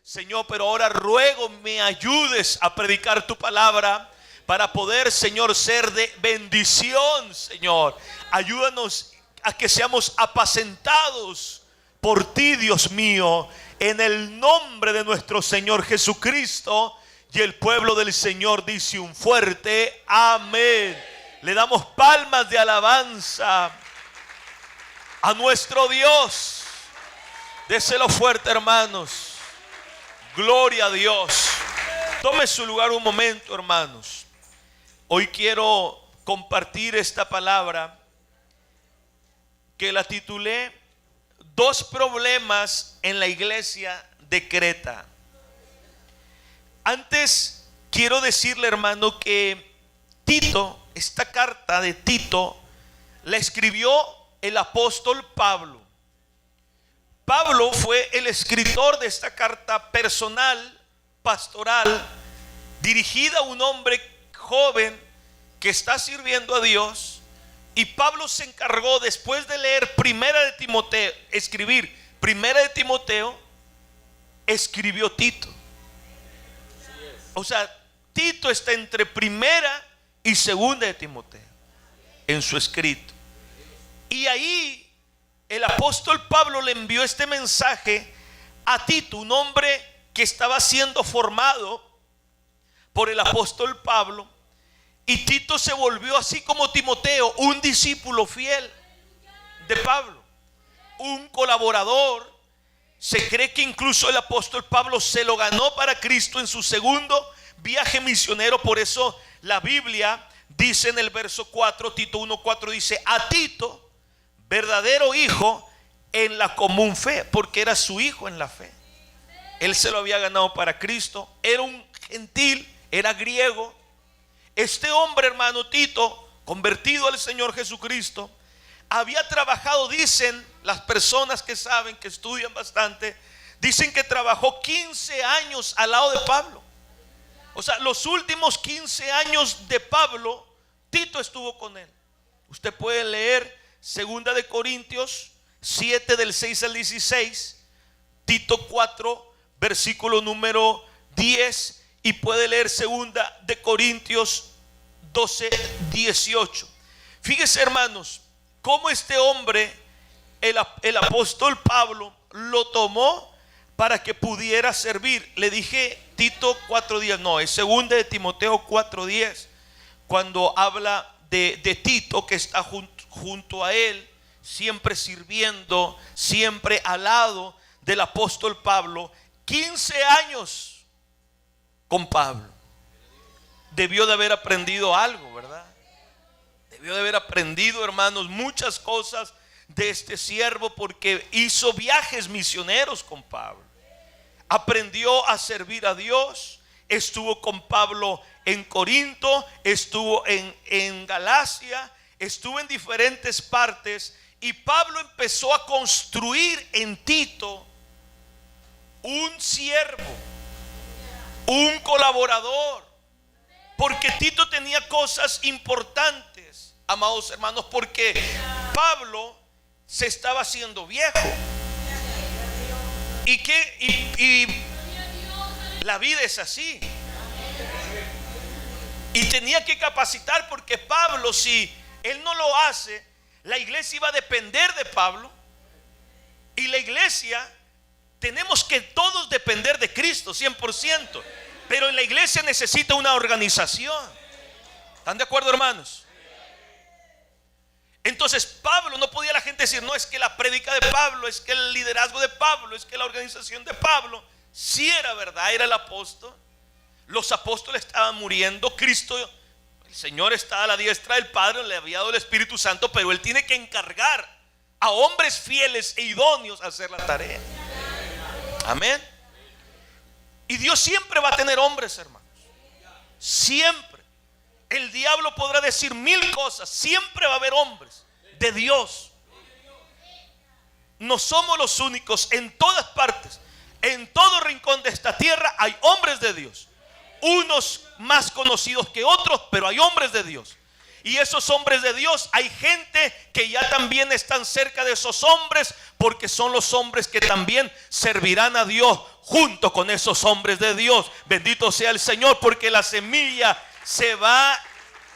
Señor, pero ahora ruego me ayudes a predicar tu palabra para poder, Señor, ser de bendición, Señor. Ayúdanos a que seamos apacentados por ti, Dios mío, en el nombre de nuestro Señor Jesucristo. Y el pueblo del Señor dice un fuerte amén. Le damos palmas de alabanza a nuestro Dios. Déselo fuerte, hermanos. Gloria a Dios. Tome su lugar un momento, hermanos. Hoy quiero compartir esta palabra que la titulé Dos problemas en la iglesia de Creta. Antes quiero decirle, hermano, que Tito, esta carta de Tito, la escribió el apóstol Pablo. Pablo fue el escritor de esta carta personal, pastoral, dirigida a un hombre joven que está sirviendo a Dios. Y Pablo se encargó, después de leer Primera de Timoteo, escribir Primera de Timoteo, escribió Tito. O sea, Tito está entre Primera y Segunda de Timoteo en su escrito. Y ahí el apóstol Pablo le envió este mensaje a Tito, un hombre que estaba siendo formado por el apóstol Pablo. Y Tito se volvió, así como Timoteo, un discípulo fiel de Pablo, un colaborador. Se cree que incluso el apóstol Pablo se lo ganó para Cristo en su segundo viaje misionero. Por eso la Biblia dice en el verso 4, Tito 1:4, dice: a Tito, verdadero hijo en la común fe, porque era su hijo en la fe. Él se lo había ganado para Cristo. Era un gentil, era griego. Este hombre, hermano Tito, convertido al Señor Jesucristo, había trabajado, dicen las personas que saben, que estudian bastante, dicen que trabajó 15 años al lado de Pablo. O sea, los últimos 15 años de Pablo, Tito estuvo con él. Usted puede leer Segunda de Corintios 7 del 6 al 16, Tito 4 versículo número 10, y puede leer Segunda de Corintios 12, 18. Fíjese, hermanos, cómo este hombre, el apóstol Pablo, lo tomó para que pudiera servir. Le dije Tito 4:10, no, es Segunda de Timoteo 4:10, cuando habla de Tito, que está junto a él, siempre sirviendo, siempre al lado del apóstol Pablo. 15 años con Pablo. Debió de haber aprendido algo, ¿verdad? Debió de haber aprendido, hermanos, muchas cosas de este siervo, porque hizo viajes misioneros con Pablo. Aprendió a servir a Dios. Estuvo con Pablo en Corinto, estuvo en Galacia, estuvo en diferentes partes. Y Pablo empezó a construir en Tito un siervo, un colaborador, porque Tito tenía cosas importantes, amados hermanos, porque Pablo se estaba haciendo viejo. Y la vida es así. Y tenía que capacitar, porque Pablo, si él no lo hace, la iglesia iba a depender de Pablo. Y la iglesia, tenemos que todos depender de Cristo 100%. Pero en la iglesia necesita una organización. ¿Están de acuerdo, hermanos? Entonces Pablo, no podía la gente decir: no, es que la prédica de Pablo, es que el liderazgo de Pablo, es que la organización de Pablo. Sí, era verdad, era el apóstol. Los apóstoles estaban muriendo. Cristo, el Señor, está a la diestra del Padre, le había dado el Espíritu Santo, pero Él tiene que encargar a hombres fieles e idóneos a hacer la tarea. Amén. Y Dios siempre va a tener hombres, hermanos. Siempre. El diablo podrá decir 1000 cosas, siempre va a haber hombres de Dios. No somos los únicos. En todas partes, en todo rincón de esta tierra, hay hombres de Dios. Unos más conocidos que otros, pero hay hombres de Dios. Y esos hombres de Dios, hay gente que ya también están cerca de esos hombres, porque son los hombres que también servirán a Dios junto con esos hombres de Dios. Bendito sea el Señor, porque la semilla se va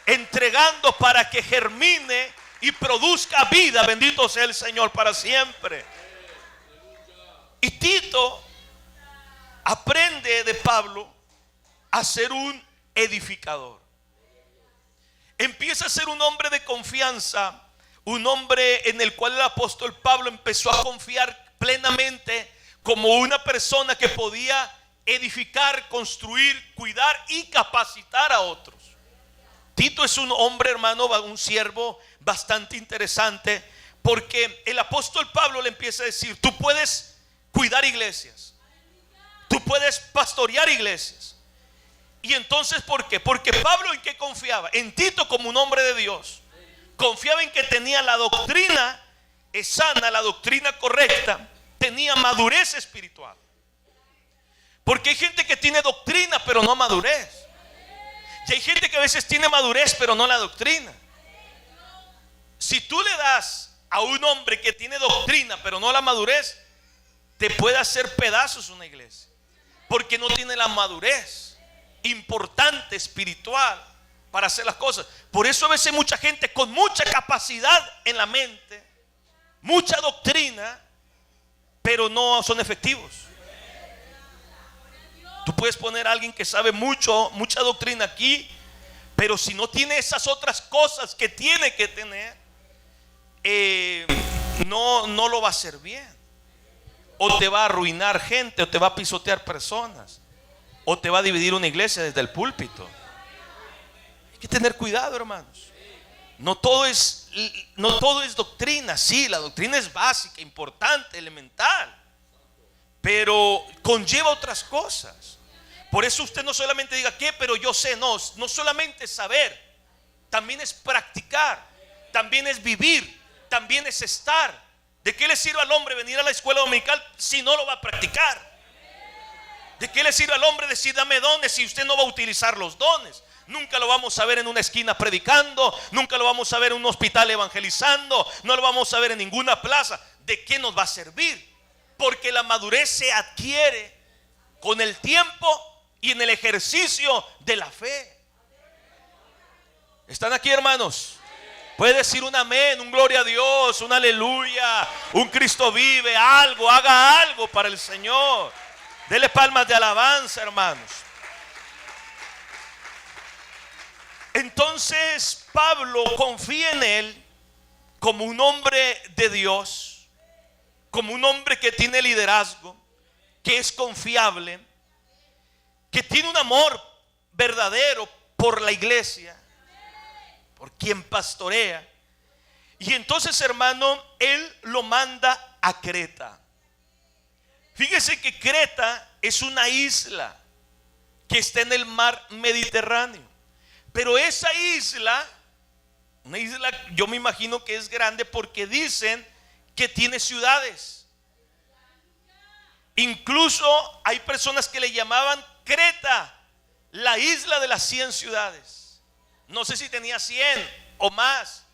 entregando para que germine y produzca vida. Bendito sea el Señor para siempre. Y Tito aprende de Pablo a ser un edificador. Empieza a ser un hombre de confianza, un hombre en el cual el apóstol Pablo empezó a confiar plenamente como una persona que podía edificar, construir, cuidar y capacitar a otros. Tito es un hombre, hermano, un siervo bastante interesante, porque el apóstol Pablo le empieza a decir: tú puedes cuidar iglesias, tú puedes pastorear iglesias. Y entonces, ¿por qué? Porque Pablo, ¿en qué confiaba? En Tito como un hombre de Dios. Confiaba en que tenía la doctrina sana, la doctrina correcta, tenía madurez espiritual. Porque hay gente que tiene doctrina pero no madurez. Y hay gente que a veces tiene madurez pero no la doctrina. Si tú le das a un hombre que tiene doctrina pero no la madurez, te puede hacer pedazos una iglesia, porque no tiene la madurez importante espiritual para hacer las cosas. Por eso a veces mucha gente con mucha capacidad en la mente, mucha doctrina, pero no son efectivos. Tú puedes poner a alguien que sabe mucha doctrina aquí, pero si no tiene esas otras cosas que tiene que tener, no lo va a hacer bien. O te va a arruinar gente, o te va a pisotear personas, o te va a dividir una iglesia desde el púlpito. Hay que tener cuidado, hermanos. No todo es doctrina. Sí, la doctrina es básica, importante, elemental, pero conlleva otras cosas. Por eso usted no solamente diga ¿qué? Pero yo sé. No solamente es saber, también es practicar, también es vivir, también es estar. ¿De qué le sirve al hombre venir a la escuela dominical si no lo va a practicar? ¿De qué le sirve al hombre decir dame dones si usted no va a utilizar los dones? Nunca lo vamos a ver en una esquina predicando, nunca lo vamos a ver en un hospital evangelizando, no lo vamos a ver en ninguna plaza. ¿De qué nos va a servir? Porque la madurez se adquiere con el tiempo y en el ejercicio de la fe. ¿Están aquí, hermanos? Puede decir un amén, un gloria a Dios, un aleluya, un Cristo vive, algo, haga algo para el Señor. Dele palmas de alabanza, hermanos. Entonces Pablo confía en él como un hombre de Dios, como un hombre que tiene liderazgo, que es confiable, que tiene un amor verdadero por la iglesia, por quien pastorea. Y entonces, hermano, él lo manda a Creta. Fíjese que Creta es una isla que está en el mar Mediterráneo. Pero esa isla, una isla, yo me imagino que es grande porque dicen que tiene ciudades. Incluso hay personas que le llamaban Creta, la isla de las 100 ciudades. No sé si tenía 100 o más,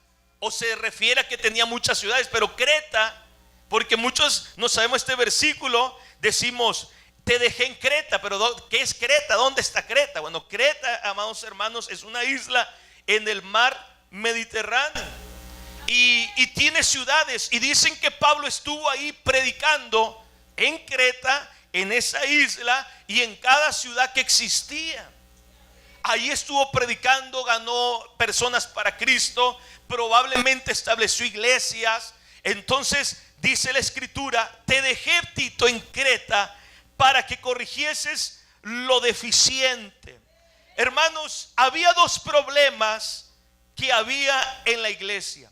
o se refiere a que tenía muchas ciudades, pero Creta, porque muchos no sabemos este versículo, decimos te dejé en Creta, pero ¿qué es Creta? ¿Dónde está Creta? Bueno, Creta, amados hermanos, es una isla en el mar Mediterráneo y tiene ciudades, y dicen que Pablo estuvo ahí predicando en Creta, en esa isla, y en cada ciudad que existía. Ahí estuvo predicando, ganó personas para Cristo, probablemente estableció iglesias. Entonces dice la escritura: te dejé, Tito, en Creta para que corrigieses lo deficiente. Hermanos, había dos problemas que había en la iglesia.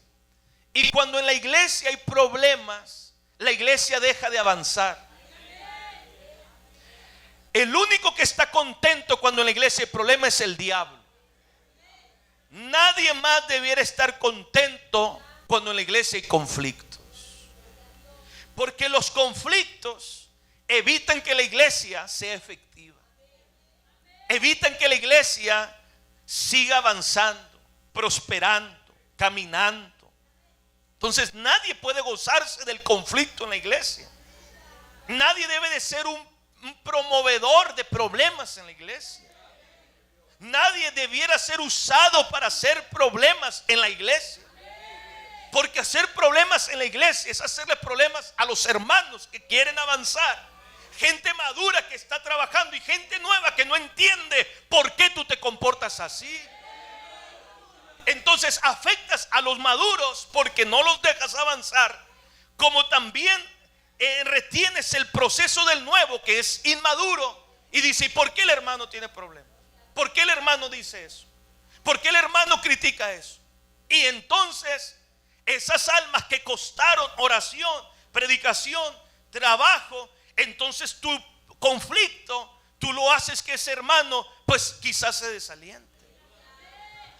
Y cuando en la iglesia hay problemas, la iglesia deja de avanzar. El único que está contento cuando en la iglesia hay problema es el diablo. Nadie más debiera estar contento cuando en la iglesia hay conflictos, porque los conflictos evitan que la iglesia sea efectiva, evitan que la iglesia siga avanzando. prosperando, caminando. Entonces nadie puede gozarse del conflicto en la iglesia. Nadie debe de ser un promovedor de problemas en la iglesia. Nadie debiera ser usado para hacer problemas en la iglesia. Porque hacer problemas en la iglesia es hacerle problemas a los hermanos que quieren avanzar. Gente madura que está trabajando y gente nueva que no entiende por qué tú te comportas así. Entonces afectas a los maduros porque no los dejas avanzar, como también retienes el proceso del nuevo que es inmaduro y dice: ¿y por qué el hermano tiene problemas? ¿Por qué el hermano dice eso? ¿Por qué el hermano critica eso? Y entonces esas almas que costaron oración, predicación, trabajo, entonces tu conflicto, tú lo haces que ese hermano pues quizás se desaliente.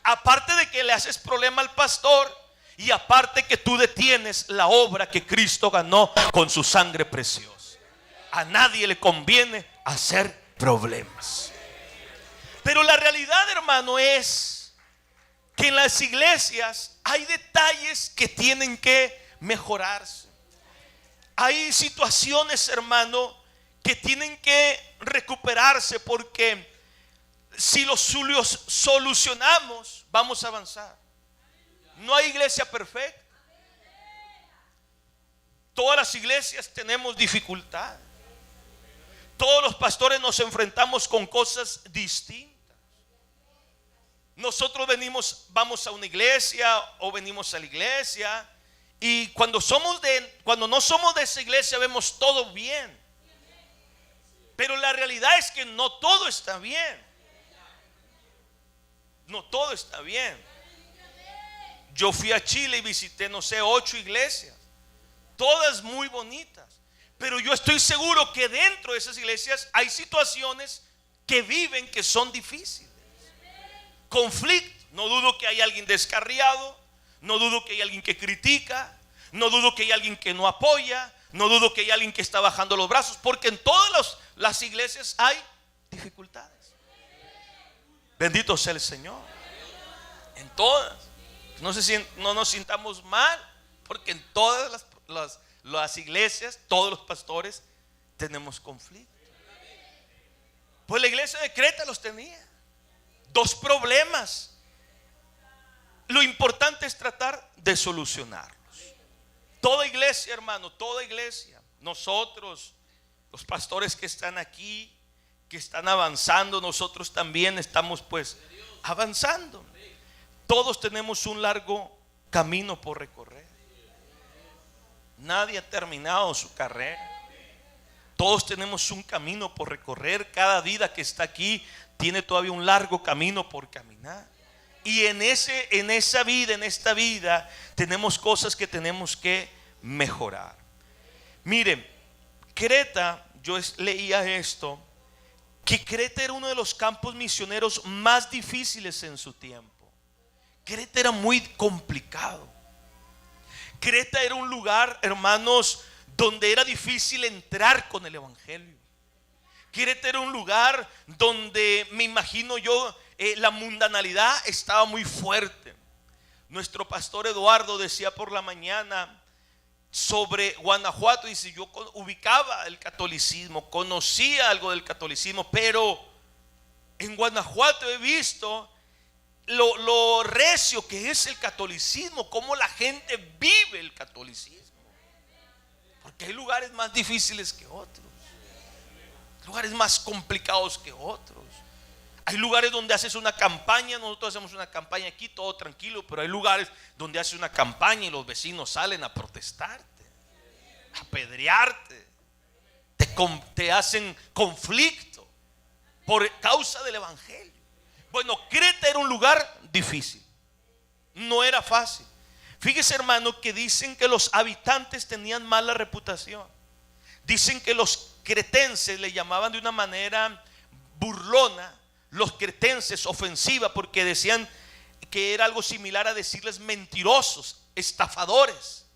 Aparte de que le haces problema al pastor, y aparte que tú detienes la obra que Cristo ganó con su sangre preciosa. A nadie le conviene hacer problemas. Pero la realidad, hermano, es que en las iglesias hay detalles que tienen que mejorarse. Hay situaciones, hermano, que tienen que recuperarse, porque si los solucionamos, vamos a avanzar. No hay iglesia perfecta. Todas las iglesias tenemos dificultades. Todos los pastores nos enfrentamos con cosas distintas. Nosotros vamos a una iglesia o venimos a la iglesia, y cuando no somos de esa iglesia vemos todo bien. Pero la realidad es que no todo está bien. No todo está bien. Yo fui a Chile y visité, no sé, 8 iglesias, todas muy bonitas. Pero yo estoy seguro que dentro de esas iglesias hay situaciones que viven que son difíciles. Conflicto. No dudo que hay alguien descarriado, no dudo que hay alguien que critica, no dudo que hay alguien que no apoya, no dudo que hay alguien que está bajando los brazos, porque en todas las iglesias hay dificultades. Bendito sea el Señor. En todas. No nos sintamos mal, porque en todas las iglesias, todos los pastores tenemos conflicto. Pues la iglesia de Creta los tenía. 2 problemas. Lo importante es tratar de solucionarlos. Toda iglesia, hermano, toda iglesia, nosotros, los pastores que están aquí, que están avanzando, nosotros también estamos pues avanzando. Todos tenemos un largo camino por recorrer. Nadie ha terminado su carrera. Todos tenemos un camino por recorrer. Cada vida que está aquí tiene todavía un largo camino por caminar. Y en esta vida tenemos cosas que tenemos que mejorar. Miren, Creta, yo leía esto, que Creta era uno de los campos misioneros más difíciles en su tiempo. Creta era muy complicado. Creta era un lugar, hermanos, donde era difícil entrar con el evangelio. Creta era un lugar donde, me imagino yo, la mundanalidad estaba muy fuerte. Nuestro pastor Eduardo decía por la mañana sobre Guanajuato, dice: yo ubicaba el catolicismo, conocía algo del catolicismo, pero en Guanajuato he visto lo recio que es el catolicismo, cómo la gente vive el catolicismo. Porque hay lugares más difíciles que otros, lugares más complicados que otros. Hay lugares donde haces una campaña, nosotros hacemos una campaña aquí, todo tranquilo, pero hay lugares donde haces una campaña y los vecinos salen a protestarte, a apedrearte, te hacen conflicto por causa del evangelio. Bueno, Creta era un lugar difícil, no era fácil. Fíjese, hermano, que dicen que los habitantes tenían mala reputación. Dicen que los cretenses le llamaban de una manera burlona, los cretenses, ofensiva, porque decían que era algo similar a decirles mentirosos, estafadores.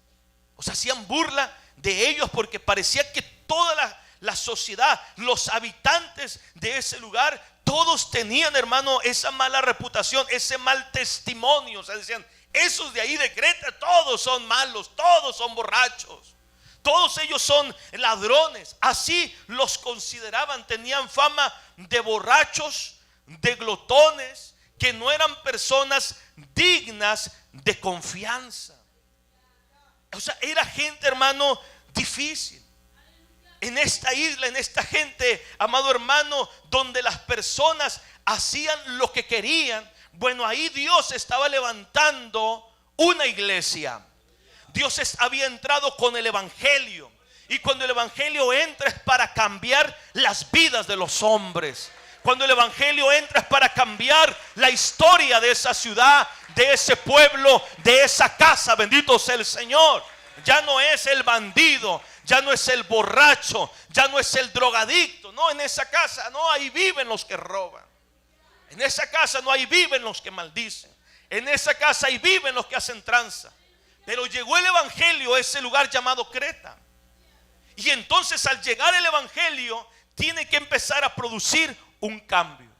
O sea, hacían burla de ellos porque parecía que toda la sociedad, los habitantes de ese lugar todos tenían, hermano, esa mala reputación, ese mal testimonio. O sea, decían, esos de ahí de Creta, todos son malos, todos son borrachos, todos ellos son ladrones. Así los consideraban, tenían fama de borrachos, de glotones, que no eran personas dignas de confianza. O sea, era gente, hermano, difícil. En esta isla, en esta gente, amado hermano, donde las personas hacían lo que querían, bueno, ahí Dios estaba levantando una iglesia. Dios había entrado con el evangelio, y cuando el evangelio entra es para cambiar las vidas de los hombres. Cuando el evangelio entra es para cambiar la historia de esa ciudad, de ese pueblo, de esa casa. Bendito sea el Señor. Ya no es el bandido, ya no es el borracho, ya no es el drogadicto. No, en esa casa no, ahí viven los que roban. En esa casa no, ahí viven los que maldicen. En esa casa ahí viven los que hacen tranza. Pero llegó el evangelio a ese lugar llamado Creta. Y entonces al llegar el evangelio tiene que empezar a producir un cambio.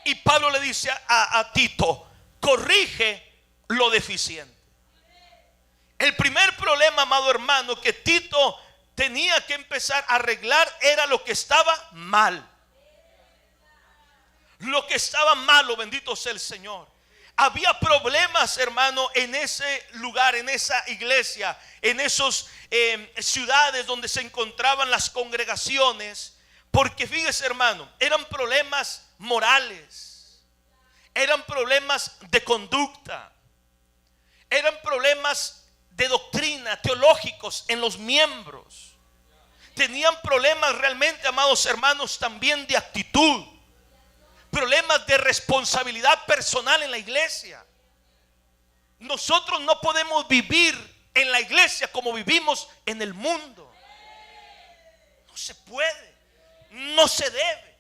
Y Pablo le dice a Tito, corrige lo deficiente. El primer problema, amado hermano, que Tito tenía que empezar a arreglar era lo que estaba mal. Lo que estaba malo, bendito sea el Señor. Había problemas, hermano, en ese lugar, en esa iglesia, en esas ciudades donde se encontraban las congregaciones. Porque fíjese, hermano, eran problemas morales, eran problemas de conducta, eran problemas de doctrina, teológicos en los miembros. Tenían problemas realmente, amados hermanos, también de actitud, problemas de responsabilidad personal en la iglesia. Nosotros no podemos vivir en la iglesia como vivimos en el mundo. No se puede, no se debe.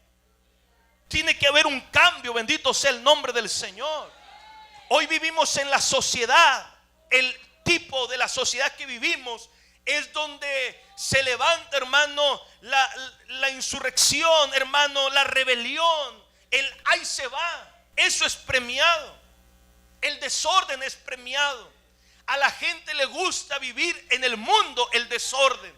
Tiene que haber un cambio, bendito sea el nombre del Señor. Hoy vivimos en la sociedad, el tipo de la sociedad que vivimos es donde se levanta, hermano, la insurrección, hermano, la rebelión, el ahí se va. Eso es premiado. El desorden es premiado. A la gente le gusta vivir en el mundo el desorden.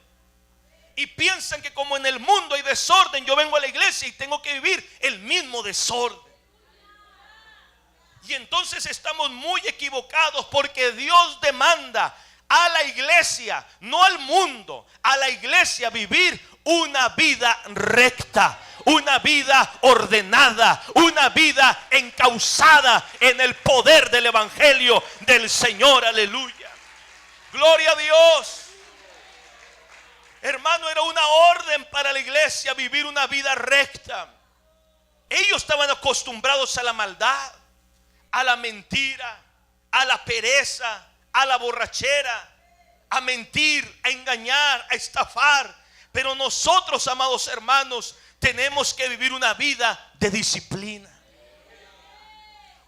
Y piensan que como en el mundo hay desorden, yo vengo a la iglesia y tengo que vivir el mismo desorden. Y entonces estamos muy equivocados, porque Dios demanda a la iglesia, no al mundo, a la iglesia vivir una vida recta, una vida ordenada, una vida encauzada en el poder del evangelio del Señor. Aleluya. Gloria a Dios. Hermano, era una orden para la iglesia vivir una vida recta. Ellos estaban acostumbrados a la maldad, a la mentira, a la pereza, a la borrachera, a mentir, a engañar, a estafar. Pero nosotros, amados hermanos, tenemos que vivir una vida de disciplina.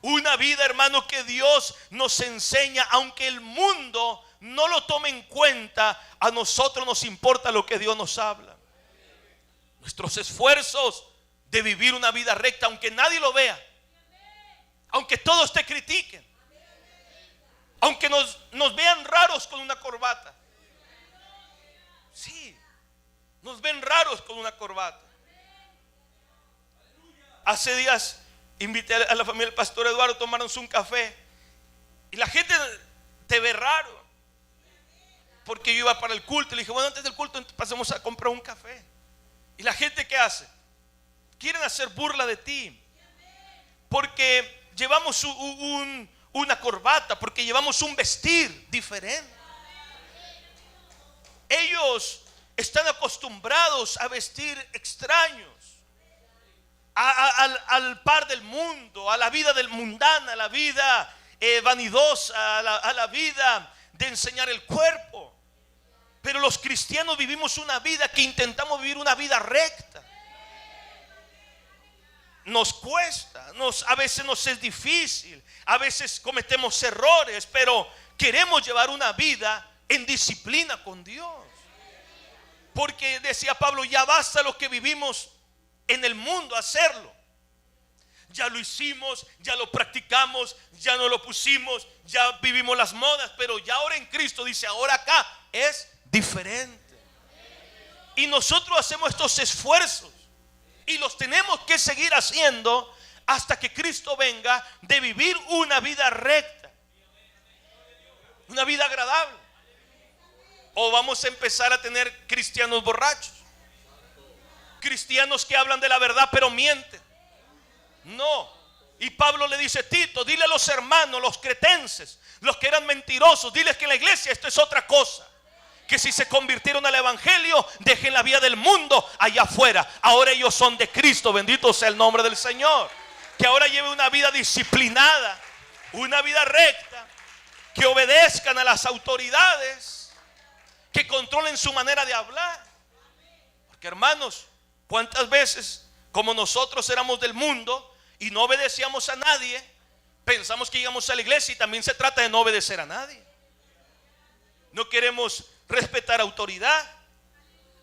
Una vida, hermano, que Dios nos enseña, aunque el mundo no lo tome en cuenta, a nosotros nos importa lo que Dios nos habla. Nuestros esfuerzos de vivir una vida recta, aunque nadie lo vea, aunque todos te critiquen, aunque nos vean raros con una corbata. Sí, nos ven raros con una corbata. Hace días invité a la familia del pastor Eduardo, tomarnos un café, y la gente te ve raro, porque yo iba para el culto. Le dije, bueno, antes del culto pasemos a comprar un café. Y la gente, ¿qué hace? Quieren hacer burla de ti, porque llevamos una corbata, porque llevamos un vestir diferente. Ellos están acostumbrados a vestir extraños, al par del mundo, a la vida del mundana, a la vida vanidosa, a la vida de enseñar el cuerpo. Pero los cristianos vivimos una vida que intentamos vivir una vida recta. Nos cuesta, a veces nos es difícil, a veces cometemos errores, pero queremos llevar una vida en disciplina con Dios. Porque decía Pablo, ya basta lo que vivimos en el mundo hacerlo. ya lo hicimos, ya lo practicamos, ya no lo pusimos, ya vivimos las modas, pero ya ahora en Cristo, dice, ahora acá es diferente. Y nosotros hacemos estos esfuerzos y los tenemos que seguir haciendo hasta que Cristo venga, de vivir una vida recta, una vida agradable. O vamos a empezar a tener cristianos borrachos, cristianos que hablan de la verdad pero mienten. No. Y Pablo le dice: Tito, dile a los hermanos, los cretenses, los que eran mentirosos, diles que en la iglesia esto es otra cosa, que si se convirtieron al evangelio, dejen la vida del mundo allá afuera. Ahora ellos son de Cristo, bendito sea el nombre del Señor. Que ahora lleve una vida disciplinada, una vida recta, que obedezcan a las autoridades, que controlen su manera de hablar. Porque, hermanos, ¿cuántas veces, como nosotros éramos del mundo y no obedecíamos a nadie, pensamos que llegamos a la iglesia y también se trata de no obedecer a nadie? No queremos respetar autoridad,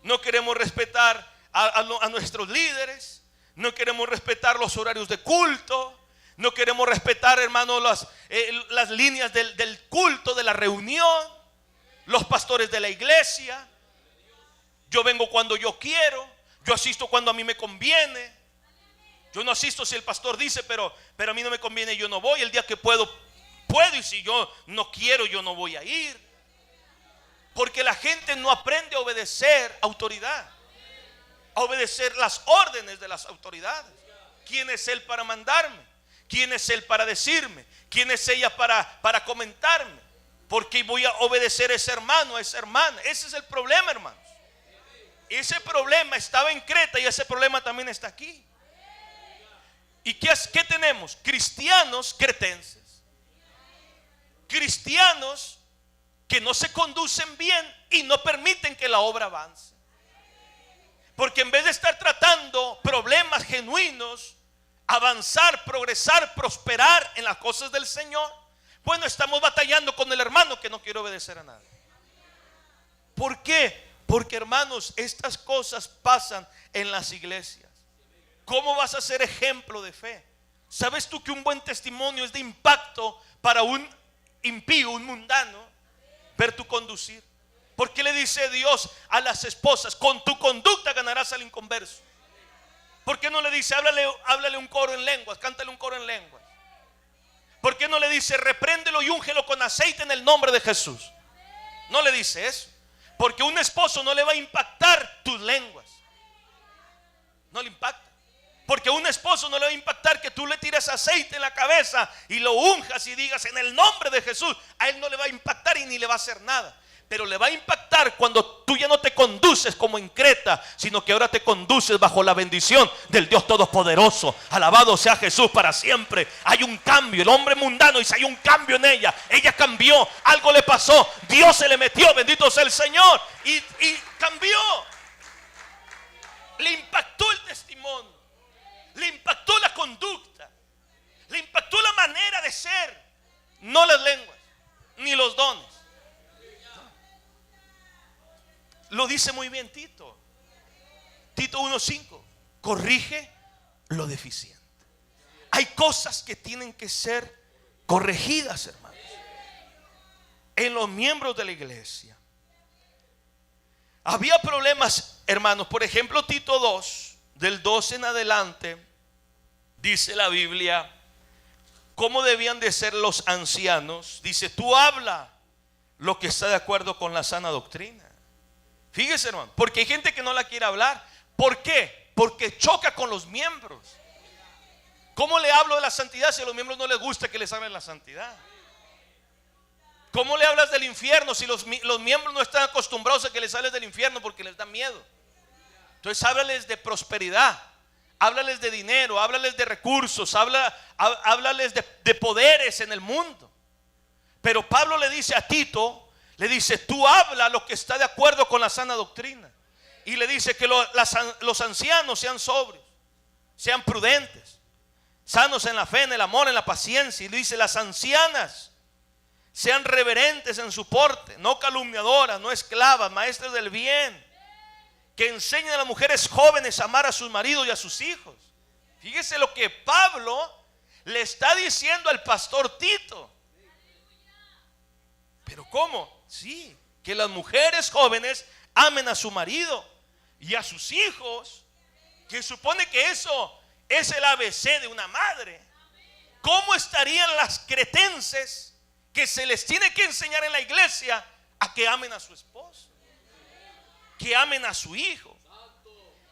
no queremos respetar a nuestros líderes, no queremos respetar los horarios de culto, no queremos respetar, hermanos, las líneas del culto, de la reunión, los pastores de la iglesia. Yo vengo cuando yo quiero, yo asisto cuando a mí me conviene. Yo no asisto si el pastor dice, pero a mí no me conviene, yo no voy. El día que puedo, y si yo no quiero, yo no voy a ir. Porque la gente no aprende a obedecer autoridad, a obedecer las órdenes de las autoridades. ¿Quién es él para mandarme? ¿Quién es él para decirme? ¿Quién es ella para comentarme? Porque voy a obedecer a ese hermano, a esa hermana. Ese es el problema, hermanos. Ese problema estaba en Creta y ese problema también está aquí. ¿Y qué tenemos? Cristianos cretenses, cristianos que no se conducen bien y no permiten que la obra avance. Porque en vez de estar tratando problemas genuinos, avanzar, progresar, prosperar en las cosas del Señor, bueno, estamos batallando con el hermano que no quiere obedecer a nadie. ¿Por qué? Porque, hermanos, estas cosas pasan en las iglesias. ¿Cómo vas a ser ejemplo de fe? ¿Sabes tú que un buen testimonio es de impacto para un impío, un mundano, ver tu conducir? ¿Por qué le dice Dios a las esposas: con tu conducta ganarás al inconverso? ¿Por qué no le dice: háblale un coro en lenguas, cántale un coro en lenguas? ¿Por qué no le dice: repréndelo y úngelo con aceite en el nombre de Jesús? No le dice eso, porque un esposo no le va a impactar tus lenguas, no le impacta. Porque a un esposo no le va a impactar que tú le tires aceite en la cabeza y lo unjas y digas: en el nombre de Jesús. A él no le va a impactar y ni le va a hacer nada. Pero le va a impactar cuando tú ya no te conduces como en Creta, sino que ahora te conduces bajo la bendición del Dios Todopoderoso. Alabado sea Jesús para siempre. Hay un cambio. El hombre mundano, dice: hay un cambio en ella. Ella cambió, algo le pasó, Dios se le metió, bendito sea el Señor, y cambió. Le impactó el testimonio, le impactó la conducta, le impactó la manera de ser. No las lenguas, ni los dones. Lo dice muy bien Tito. Tito 1:5. Corrige lo deficiente. Hay cosas que tienen que ser corregidas, hermanos, en los miembros de la iglesia. Había problemas, hermanos. Por ejemplo, Tito 2, del 12 en adelante, dice la Biblia cómo debían de ser los ancianos. Dice: tú habla lo que está de acuerdo con la sana doctrina. Fíjese, hermano, porque hay gente que no la quiere hablar. ¿Por qué? Porque choca con los miembros. ¿Cómo le hablo de la santidad si a los miembros no les gusta que les hablen la santidad? ¿Cómo le hablas del infierno si los miembros no están acostumbrados a que les hables del infierno porque les da miedo? Entonces háblales de prosperidad, háblales de dinero, háblales de recursos, háblales de poderes en el mundo. Pero Pablo le dice a Tito, le dice: tú habla lo que está de acuerdo con la sana doctrina. Y le dice que los ancianos sean sobrios, sean prudentes, sanos en la fe, en el amor, en la paciencia. Y le dice: las ancianas sean reverentes en su porte, no calumniadoras, no esclavas, maestras del bien, que enseñen a las mujeres jóvenes a amar a sus maridos y a sus hijos. Fíjese lo que Pablo le está diciendo al pastor Tito. Pero ¿cómo? Sí, que las mujeres jóvenes amen a su marido y a sus hijos, que supone que eso es el ABC de una madre. ¿Cómo estarían las cretenses que se les tiene que enseñar en la iglesia a que amen a su esposo, que amen a su hijo?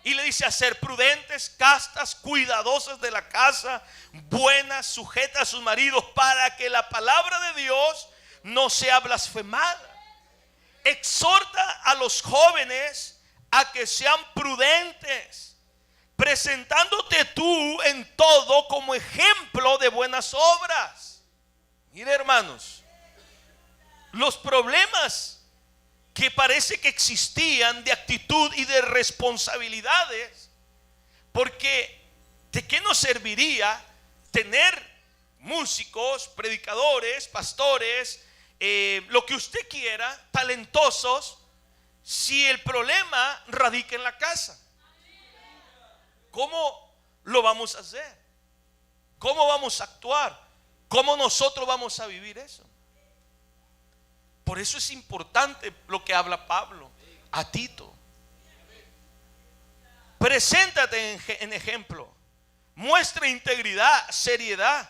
Y le dice a ser prudentes, castas, cuidadosas de la casa, buenas, sujetas a sus maridos, para que la palabra de Dios no sea blasfemada. Exhorta a los jóvenes a que sean prudentes, presentándote tú en todo como ejemplo de buenas obras. Mire, hermanos, los problemas que parece que existían de actitud y de responsabilidades, porque ¿de qué nos serviría tener músicos, predicadores, pastores, lo que usted quiera, talentosos, si el problema radica en la casa? ¿Cómo lo vamos a hacer? ¿Cómo vamos a actuar? ¿Cómo nosotros vamos a vivir eso? Por eso es importante lo que habla Pablo a Tito. Preséntate en ejemplo. Muestra integridad, seriedad,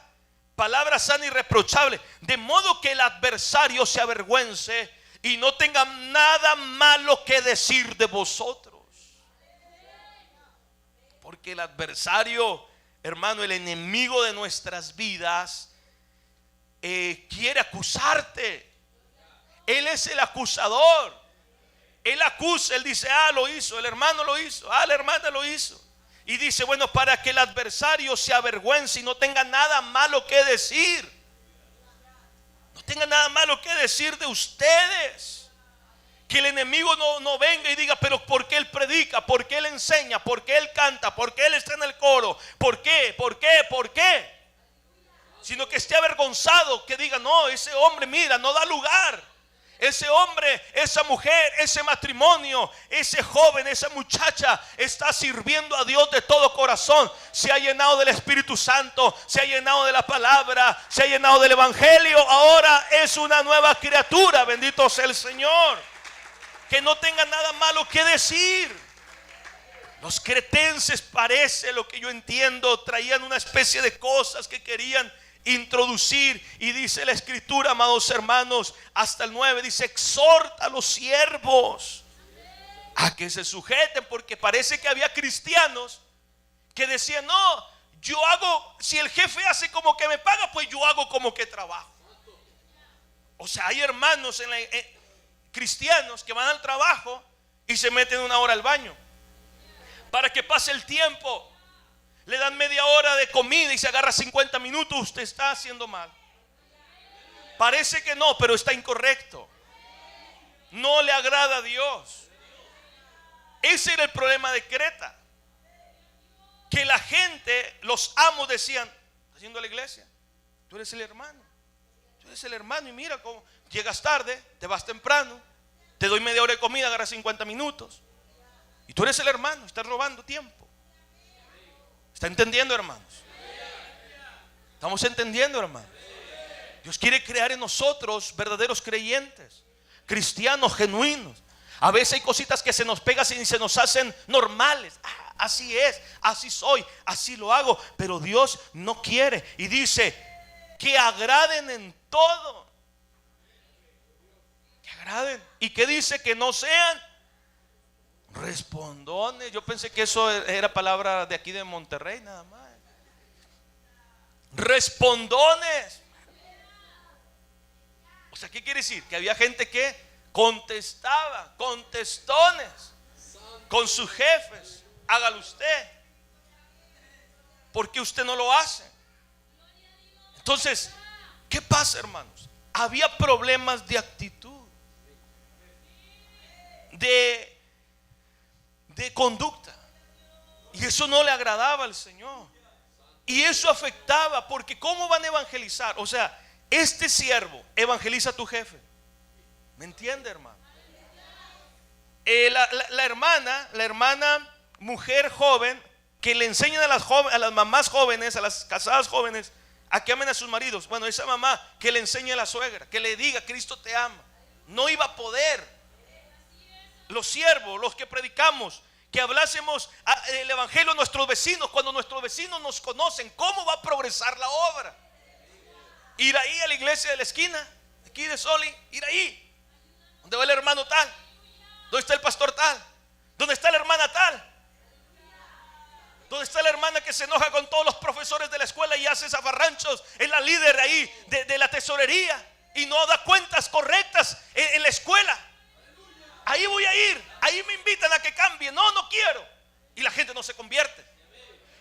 palabra sana y irreprochable, de modo que el adversario se avergüence y no tenga nada malo que decir de vosotros. Porque el adversario, hermano, el enemigo de nuestras vidas, quiere acusarte. Él es el acusador. Él acusa, él dice, lo hizo, el hermano lo hizo, la hermana lo hizo. Y dice, bueno, para que el adversario se avergüence y no tenga nada malo que decir. No tenga nada malo que decir de ustedes. Que el enemigo no venga y diga, pero ¿por qué él predica? ¿Por qué él enseña? ¿Por qué él canta? ¿Por qué él está en el coro? ¿Por qué? ¿Por qué? ¿Por qué? Sino que esté avergonzado, que diga, no, ese hombre, mira, no da lugar. Ese hombre, esa mujer, ese matrimonio, ese joven, esa muchacha está sirviendo a Dios de todo corazón. Se ha llenado del Espíritu Santo, se ha llenado de la palabra, se ha llenado del Evangelio. Ahora es una nueva criatura, bendito sea el Señor. Que no tenga nada malo que decir. Los cretenses, parece lo que yo entiendo, traían una especie de cosas que querían introducir, y dice la escritura, amados hermanos, hasta el 9, dice, exhorta a los siervos a que se sujeten, porque parece que había cristianos que decían, no, yo hago, si el jefe hace como que me paga, pues yo hago como que trabajo. O sea, hay hermanos cristianos que van al trabajo y se meten una hora al baño para que pase el tiempo. Le dan media hora de comida y se agarra 50 minutos. Usted está haciendo mal. Parece que no, pero está incorrecto. No le agrada a Dios. Ese era el problema de Creta. Que la gente, los amos decían, ¿está haciendo la iglesia? Tú eres el hermano. Tú eres el hermano y mira cómo llegas tarde, te vas temprano, te doy media hora de comida, agarras 50 minutos. Y tú eres el hermano, estás robando tiempo. ¿Está entendiendo, hermanos? ¿Estamos entendiendo, hermanos? Dios quiere crear en nosotros verdaderos creyentes, cristianos genuinos. A veces hay cositas que se nos pegan y se nos hacen normales. Así es, así soy, así lo hago. Pero Dios no quiere y dice que agraden en todo. Que agraden. ¿Y qué dice? Que no sean respondones. Yo pensé que eso era palabra de aquí de Monterrey nada más. Respondones. O sea, ¿qué quiere decir? Que había gente que contestaba, contestones con sus jefes. Hágalo usted. ¿Por qué usted no lo hace? Entonces, ¿qué pasa, hermanos? Había problemas de actitud, de conducta, y eso no le agradaba al Señor, y eso afectaba, porque ¿cómo van a evangelizar? O sea, este siervo evangeliza a tu jefe. ¿Me entiende, hermano? La hermana mujer joven que le enseñan a las mamás jóvenes, a las casadas jóvenes, a que amen a sus maridos. Bueno, esa mamá que le enseñe a la suegra, que le diga: Cristo te ama. No iba a poder. Los siervos, los que predicamos, que hablásemos el evangelio a nuestros vecinos. Cuando nuestros vecinos nos conocen, ¿cómo va a progresar la obra? Ir ahí a la iglesia de la esquina, aquí de Soli, ir ahí. ¿Dónde va el hermano tal? ¿Dónde está el pastor tal? ¿Dónde está la hermana tal? ¿Dónde está la hermana que se enoja con todos los profesores de la escuela y hace zafarranchos? Es la líder ahí de la tesorería y no da cuentas correctas en la escuela. Ahí voy a ir. Ahí me invitan a que cambie. No, no quiero. Y la gente no se convierte.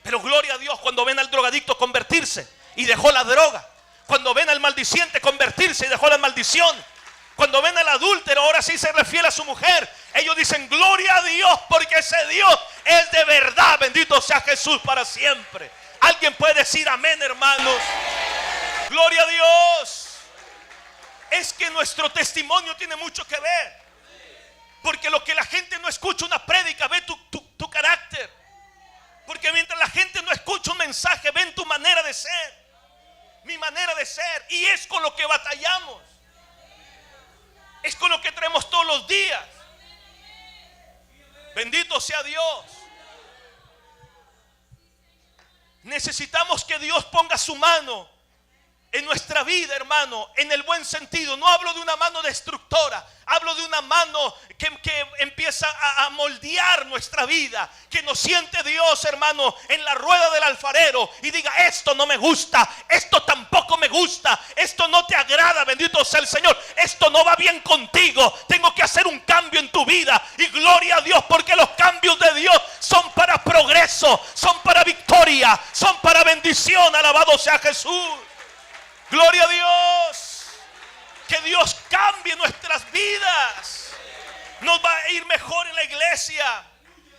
Pero gloria a Dios cuando ven al drogadicto convertirse y dejó la droga. Cuando ven al maldiciente convertirse y dejó la maldición. Cuando ven al adúltero, ahora sí se refiere a su mujer. Ellos dicen: gloria a Dios, porque ese Dios es de verdad. Bendito sea Jesús para siempre. ¿Alguien puede decir amén, hermanos? Gloria a Dios. Es que nuestro testimonio tiene mucho que ver. Porque lo que la gente no escucha una prédica, ve tu carácter. Porque mientras la gente no escucha un mensaje, ven tu manera de ser. Mi manera de ser. Y es con lo que batallamos. Es con lo que traemos todos los días. Bendito sea Dios. Necesitamos que Dios ponga su mano en nuestra vida, hermano, en el buen sentido. No hablo de una mano destructora, hablo de una mano que empieza a moldear nuestra vida. Que nos siente Dios, hermano, en la rueda del alfarero y diga: esto no me gusta, esto tampoco me gusta, esto no te agrada, bendito sea el Señor, esto no va bien contigo, tengo que hacer un cambio en tu vida. Y gloria a Dios, porque los cambios de Dios son para progreso, son para victoria, son para bendición. Alabado sea Jesús. Gloria a Dios. Que Dios cambie nuestras vidas. Nos va a ir mejor en la iglesia.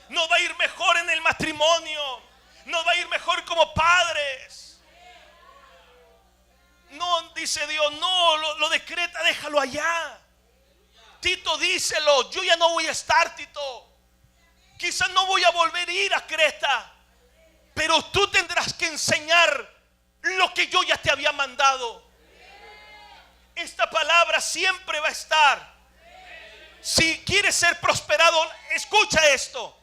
Nos va a ir mejor en el matrimonio. Nos va a ir mejor como padres. No, dice Dios, no, lo decreta, déjalo allá. Tito, díselo: yo ya no voy a estar, Tito. Quizás no voy a volver a ir a Creta, pero tú tendrás que enseñar lo que yo ya te había mandado. Esta palabra siempre va a estar. Si quieres ser prosperado, escucha esto.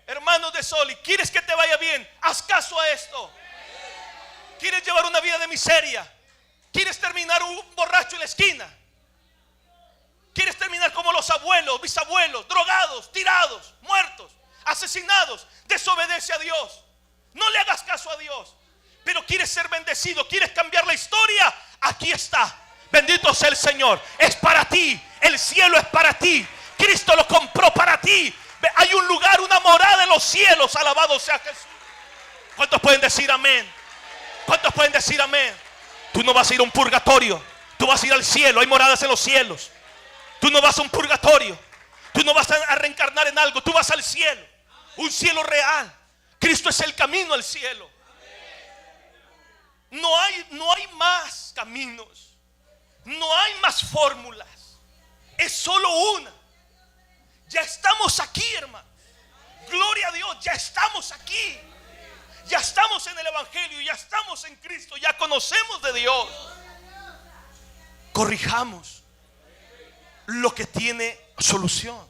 Hermanos de Soli, ¿quieres que te vaya bien? Haz caso a esto. ¿Quieres llevar una vida de miseria? ¿Quieres terminar un borracho en la esquina? ¿Quieres terminar como los abuelos, bisabuelos, drogados, tirados, muertos, asesinados? Desobedece a Dios. No le hagas caso a Dios. Pero quieres ser bendecido, quieres cambiar la historia. Aquí está. Bendito sea el Señor. Es para ti. El cielo es para ti. Cristo lo compró para ti. Hay un lugar, una morada en los cielos. Alabado sea Jesús. ¿Cuántos pueden decir amén? ¿Cuántos pueden decir amén? Tú no vas a ir a un purgatorio. Tú vas a ir al cielo. Hay moradas en los cielos. Tú no vas a un purgatorio. Tú no vas a reencarnar en algo. Tú vas al cielo. Un cielo real. Cristo es el camino al cielo. No hay más caminos. No hay más fórmulas. Es solo una. Ya estamos aquí, hermano. Gloria a Dios, ya estamos aquí. Ya estamos en el evangelio, ya estamos en Cristo, ya conocemos de Dios. Corrijamos lo que tiene solución.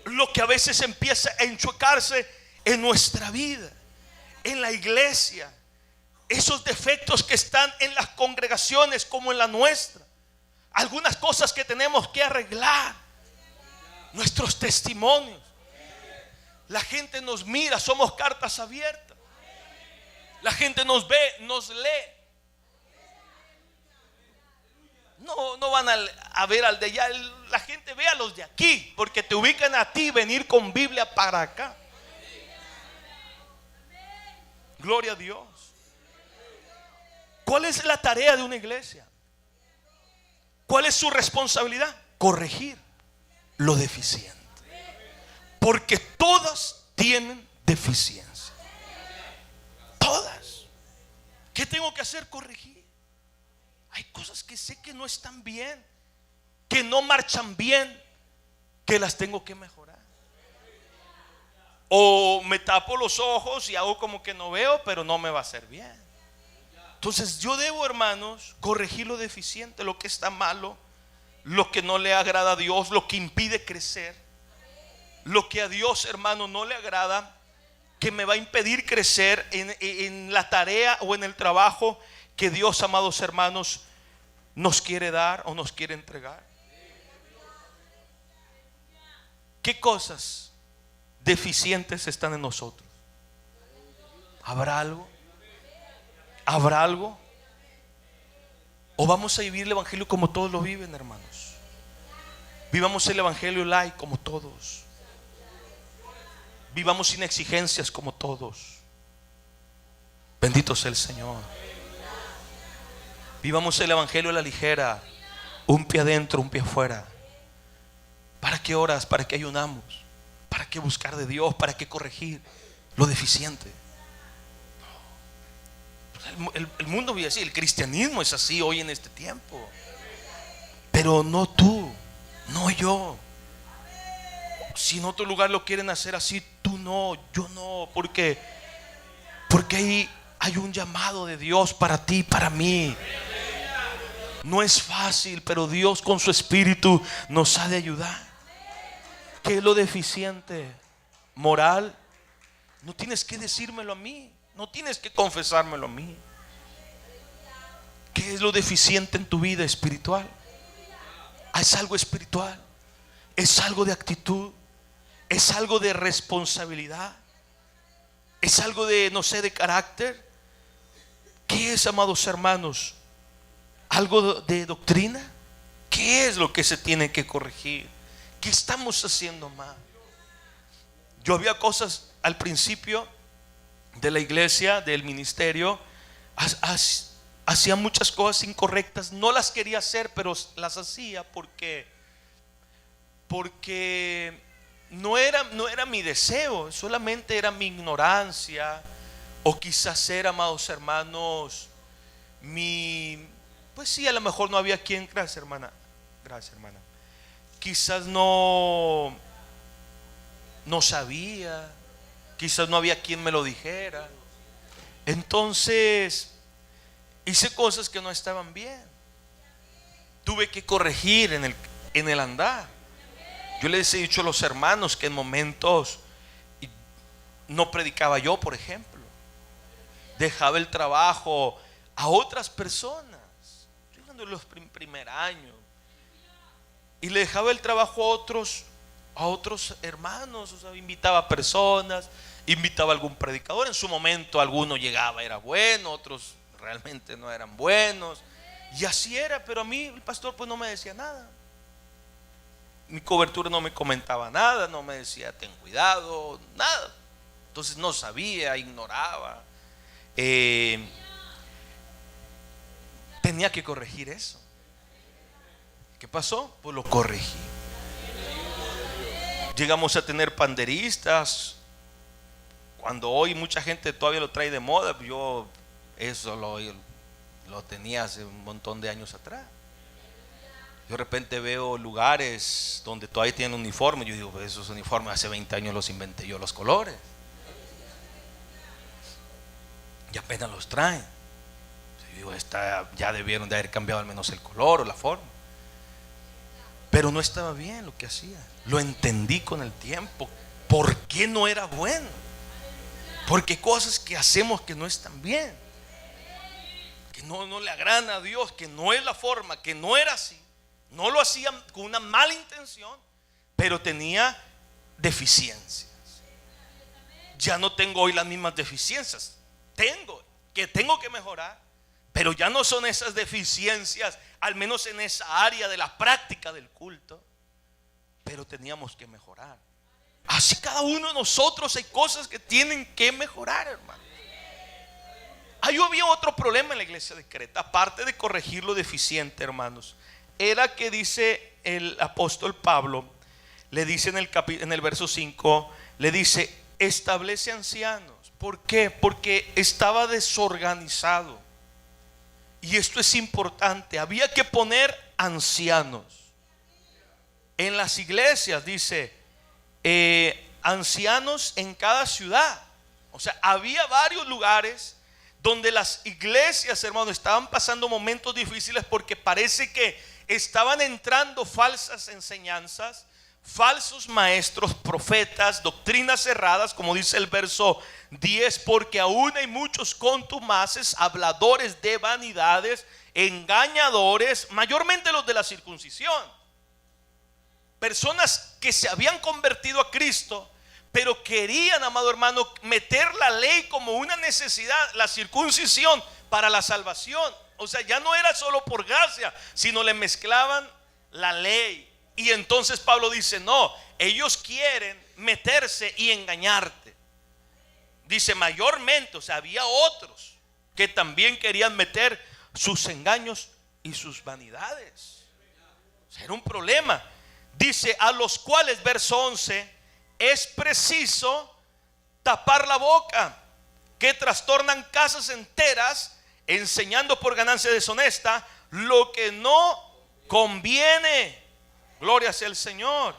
Lo que a veces empieza a enchuecarse en nuestra vida, en la iglesia. Esos defectos que están en las congregaciones como en la nuestra. Algunas cosas que tenemos que arreglar. Nuestros testimonios. La gente nos mira, somos cartas abiertas. La gente nos ve, nos lee. No van a ver al de allá. La gente ve a los de aquí, porque te ubican a ti venir con Biblia para acá. Gloria a Dios. ¿Cuál es la tarea de una iglesia? ¿Cuál es su responsabilidad? Corregir lo deficiente. Porque todas tienen deficiencia. Todas. ¿Qué tengo que hacer? Corregir. Hay cosas que sé que no están bien, que no marchan bien, que las tengo que mejorar. O me tapo los ojos y hago como que no veo, pero no me va a hacer bien. Entonces yo debo, hermanos, corregir lo deficiente, lo que está malo, lo que no le agrada a Dios, lo que impide crecer, lo que a Dios, hermano, no le agrada, que me va a impedir crecer en la tarea o en el trabajo que Dios, amados hermanos, nos quiere dar o nos quiere entregar. ¿Qué cosas deficientes están en nosotros? ¿Habrá algo? ¿Habrá algo? ¿O vamos a vivir el evangelio como todos lo viven, hermanos? Vivamos el evangelio light como todos. Vivamos sin exigencias como todos. Bendito sea el Señor. Vivamos el evangelio a la ligera, un pie adentro, un pie afuera. ¿Para qué oras? ¿Para qué ayunamos? ¿Para qué buscar de Dios? ¿Para qué corregir lo deficiente? El mundo vive así, el cristianismo es así hoy en este tiempo. Pero no tú, no yo. Si en otro lugar lo quieren hacer así, tú no, yo no. Porque ahí hay un llamado de Dios para ti, para mí. No es fácil, pero Dios con su espíritu nos ha de ayudar. ¿Qué es lo deficiente? Moral. No tienes que decírmelo a mí, no tienes que confesármelo a mí. ¿Qué es lo deficiente en tu vida espiritual? Es algo espiritual, es algo de actitud, es algo de responsabilidad, es algo de, no sé, de carácter. ¿Qué es, amados hermanos? ¿Algo de doctrina? ¿Qué es lo que se tiene que corregir? ¿Qué estamos haciendo mal? Yo había cosas al principio de la iglesia, del ministerio, hacía muchas cosas incorrectas. No las quería hacer, pero las hacía porque no era mi deseo, solamente era mi ignorancia. O quizás era, amados hermanos, pues sí, a lo mejor no había quien. Gracias, hermana. Gracias, hermana. Quizás no sabía, quizás no había quien me lo dijera. Entonces hice cosas que no estaban bien. Tuve que corregir en el andar. Yo les he dicho a los hermanos que en momentos no predicaba yo, por ejemplo. Dejaba el trabajo a otras personas. Estoy hablando de los primer años. Y le dejaba el trabajo a otros hermanos. O sea, invitaba a personas, invitaba a algún predicador. En su momento alguno llegaba, era bueno, otros realmente no eran buenos. Y así era, pero a mí el pastor pues no me decía nada. Mi cobertura no me comentaba nada, no me decía ten cuidado, nada. Entonces no sabía, ignoraba. Tenía que corregir eso. ¿Qué pasó? Pues lo corregí. Llegamos a tener panderistas. Cuando hoy mucha gente todavía lo trae de moda, yo eso lo tenía hace un montón de años atrás. Yo de repente veo lugares donde todavía tienen uniformes. Yo digo, pues esos uniformes hace 20 años los inventé yo, los colores. Y apenas los traen. Yo digo, ya debieron de haber cambiado al menos el color o la forma. Pero no estaba bien lo que hacía. Lo entendí con el tiempo. ¿Por qué no era bueno? Porque cosas que hacemos que no están bien, que no le agradan a Dios, que no es la forma, que no era así. No lo hacía con una mala intención, pero tenía deficiencias. Ya no tengo hoy las mismas deficiencias. Tengo que mejorar, pero ya no son esas deficiencias, al menos en esa área de la práctica del culto. Pero teníamos que mejorar. Así cada uno de nosotros hay cosas que tienen que mejorar, hermano. Ahí había otro problema en la iglesia de Creta, aparte de corregir lo deficiente, hermanos. Era que dice el apóstol Pablo, le dice en el verso 5, le dice, establece ancianos. ¿Por qué? Porque estaba desorganizado. Y esto es importante, había que poner ancianos. En las iglesias dice, ancianos en cada ciudad. O sea, había varios lugares donde las iglesias, hermanos, estaban pasando momentos difíciles porque parece que estaban entrando falsas enseñanzas, falsos maestros, profetas, doctrinas cerradas, como dice el verso 10, porque aún hay muchos contumaces, habladores de vanidades, engañadores, mayormente los de la circuncisión. Personas que se habían convertido a Cristo, pero querían, amado hermano, meter la ley como una necesidad, la circuncisión para la salvación. O sea, ya no era solo por gracia, sino le mezclaban la ley. Y entonces Pablo dice, no, ellos quieren meterse y engañarte. Dice mayormente, o sea, había otros que también querían meter sus engaños y sus vanidades. O sea, era un problema. Dice, a los cuales, verso 11, es preciso tapar la boca, que trastornan casas enteras, enseñando por ganancia deshonesta lo que no conviene. Gloria sea el Señor.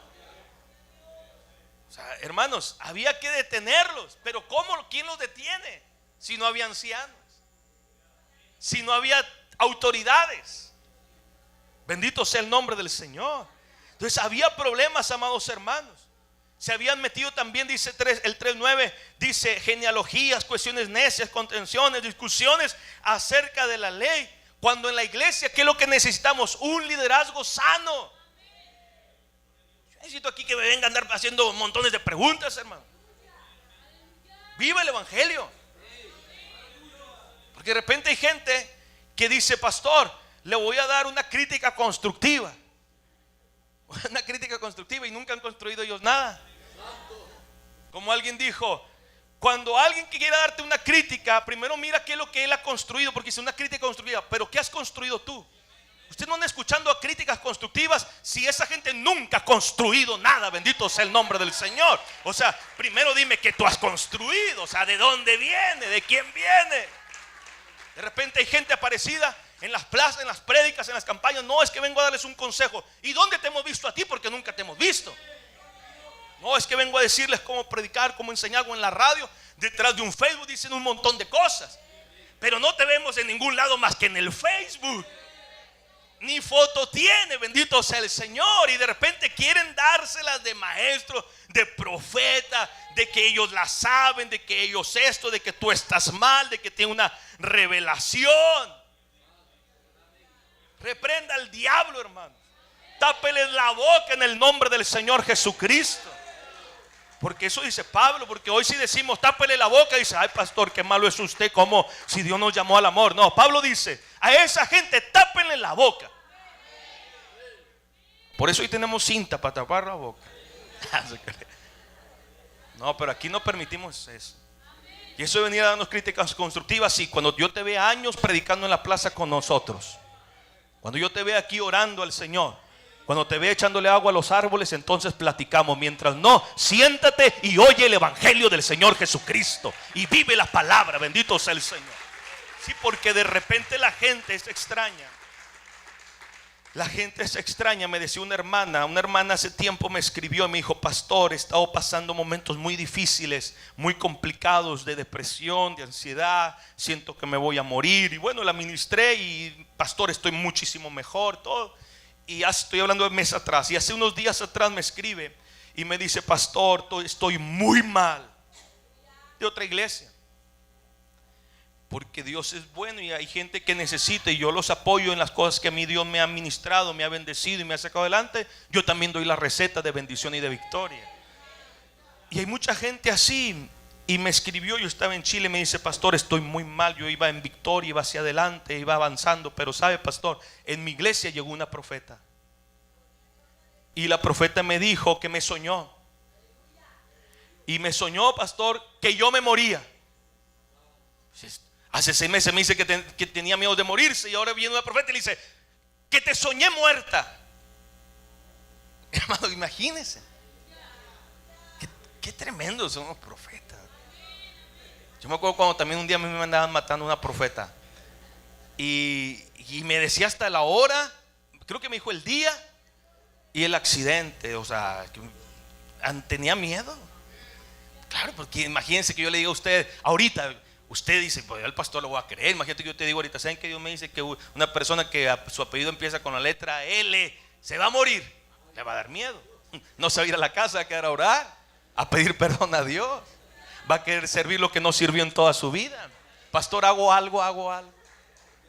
O sea, hermanos, había que detenerlos. Pero ¿cómo? ¿Quién los detiene? Si no había ancianos, si no había autoridades. Bendito sea el nombre del Señor. Entonces había problemas, amados hermanos. Se habían metido también, dice el 3:9, dice genealogías, cuestiones necias, contenciones, discusiones acerca de la ley. Cuando en la iglesia, ¿qué es lo que necesitamos? Un liderazgo sano. Yo necesito aquí que me venga a andar haciendo montones de preguntas, hermano. Viva el evangelio. Porque de repente hay gente que dice, pastor, le voy a dar una crítica constructiva. Una crítica constructiva, y nunca han construido ellos nada. Como alguien dijo, cuando alguien quiera darte una crítica, primero mira qué es lo que él ha construido, porque es una crítica constructiva. Pero ¿qué has construido tú? Usted no anda escuchando críticas constructivas si esa gente nunca ha construido nada. Bendito sea el nombre del Señor. O sea, primero dime que tú has construido. O sea, ¿de dónde viene? ¿De quién viene? De repente hay gente aparecida en las plazas, en las prédicas, en las campañas. No, es que vengo a darles un consejo. ¿Y dónde te hemos visto a ti? Porque nunca te hemos visto. No, es que vengo a decirles cómo predicar, cómo enseñar. O en la radio, detrás de un Facebook dicen un montón de cosas, pero no te vemos en ningún lado más que en el Facebook. Ni foto tiene, bendito sea el Señor. Y de repente quieren dárselas de maestro, de profeta, de que ellos la saben, de que ellos esto, de que tú estás mal, de que tiene una revelación. Reprenda al diablo, hermano. Tápeles la boca en el nombre del Señor Jesucristo. Porque eso dice Pablo. Porque hoy si decimos tápele la boca, dice, ay pastor, qué malo es usted, como si Dios nos llamó al amor. No, Pablo dice, a esa gente tápenle la boca. Por eso hoy tenemos cinta para tapar la boca. No, pero aquí no permitimos eso. Y eso de venir a darnos críticas constructivas. Sí, cuando yo te vea años predicando en la plaza con nosotros, cuando yo te vea aquí orando al Señor, cuando te vea echándole agua a los árboles, entonces platicamos. Mientras no, siéntate y oye el evangelio del Señor Jesucristo y vive la palabra. Bendito sea el Señor. Sí, porque de repente la gente es extraña. La gente es extraña. Me decía una hermana hace tiempo me escribió y me dijo, pastor, he estado pasando momentos muy difíciles, muy complicados, de depresión, de ansiedad, siento que me voy a morir. Y bueno, la ministré y pastor, estoy muchísimo mejor, todo. Y ya estoy hablando de meses atrás. Y hace unos días atrás me escribe y me dice, pastor, estoy muy mal. De otra iglesia. Porque Dios es bueno y hay gente que necesita, y yo los apoyo en las cosas que a mí Dios me ha ministrado, me ha bendecido y me ha sacado adelante. Yo también doy la receta de bendición y de victoria. Y hay mucha gente así. Y me escribió, yo estaba en Chile, me dice, pastor, estoy muy mal. Yo iba en victoria, iba hacia adelante, iba avanzando. Pero sabe, pastor, en mi iglesia llegó una profeta. Y la profeta me dijo que me soñó. Y me soñó, pastor, que yo me moría. Hace 6 meses me dice que tenía miedo de morirse. Y ahora viene una profeta y le dice, que te soñé muerta. Hermano, imagínense. Qué tremendos son los profetas. Yo me acuerdo cuando también un día me andaban matando a una profeta. Y me decía hasta la hora. Creo que me dijo el día y el accidente. O sea, tenía miedo. Claro, porque imagínense que yo le diga a usted ahorita, usted dice, pues al pastor lo voy a creer. Imagínate que yo te digo ahorita, ¿saben que Dios me dice que una persona que su apellido empieza con la letra L se va a morir? Le va a dar miedo. No se va a ir a la casa, va a quedar a orar, a pedir perdón a Dios. Va a querer servir lo que no sirvió en toda su vida. Pastor, hago algo.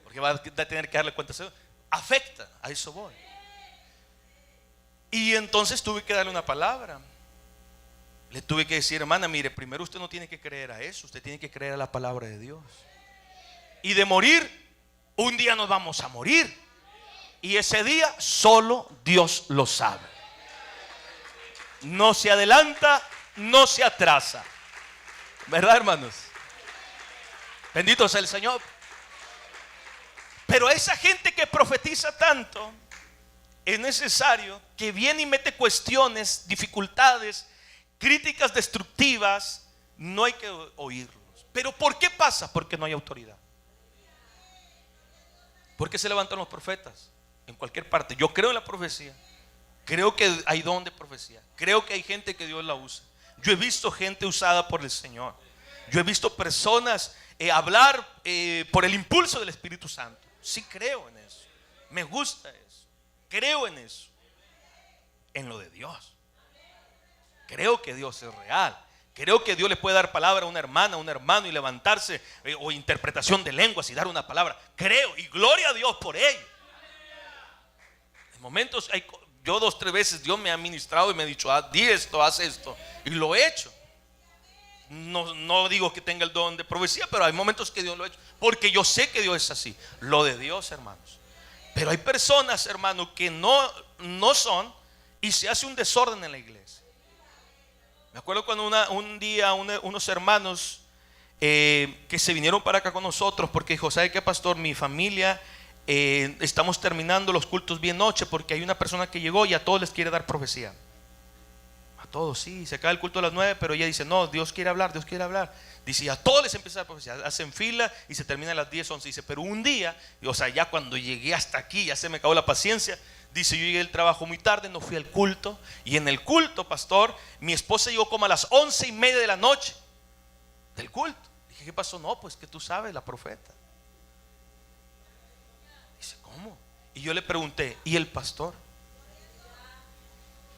Porque va a tener que darle cuenta a Dios. Afecta, a eso voy. Y entonces tuve que darle una palabra. Le tuve que decir, hermana, mire, primero usted no tiene que creer a eso, usted tiene que creer a la palabra de Dios. Y de morir, un día nos vamos a morir. Y ese día solo Dios lo sabe. No se adelanta, no se atrasa. ¿Verdad, hermanos? Bendito sea el Señor. Pero esa gente que profetiza tanto, es necesario que viene y mete cuestiones, dificultades, críticas destructivas. No hay que oírlos. ¿Pero por qué pasa? Porque no hay autoridad. ¿Por qué se levantan los profetas? En cualquier parte. Yo creo en la profecía. Creo que hay don de profecía. Creo que hay gente que Dios la usa. Yo he visto gente usada por el Señor. Yo he visto personas hablar por el impulso del Espíritu Santo. Sí creo en eso. Me gusta eso. Creo en eso. En lo de Dios. Creo que Dios es real. Creo que Dios le puede dar palabra a una hermana, a un hermano y levantarse, o interpretación de lenguas y dar una palabra. Creo y gloria a Dios por ello. En momentos, yo 2 o 3 veces Dios me ha ministrado y me ha dicho, di esto, haz esto. Y lo he hecho. No digo que tenga el don de profecía, pero hay momentos que Dios lo ha hecho. Porque yo sé que Dios es así. Lo de Dios, hermanos. Pero hay personas, hermanos, que no son, y se hace un desorden en la iglesia. Me acuerdo cuando un día unos hermanos que se vinieron para acá con nosotros, porque dijo, ¿sabe qué, pastor? Mi familia, estamos terminando los cultos bien noche, porque hay una persona que llegó y a todos les quiere dar profecía. A todos, sí, se acaba el culto a las 9, pero ella dice, no, Dios quiere hablar. Dice, y a todos les empieza a dar profecía. Hacen fila y se termina a las 10, 11. Dice, pero un día, o sea, ya cuando llegué hasta aquí, ya se me acabó la paciencia. Dice, yo llegué del trabajo muy tarde, no fui al culto. Y en el culto, pastor, mi esposa llegó como a las 11:30 de la noche del culto. Dije, ¿qué pasó? No, pues que tú sabes, la profeta. Dice, ¿cómo? Y yo le pregunté, ¿y el pastor?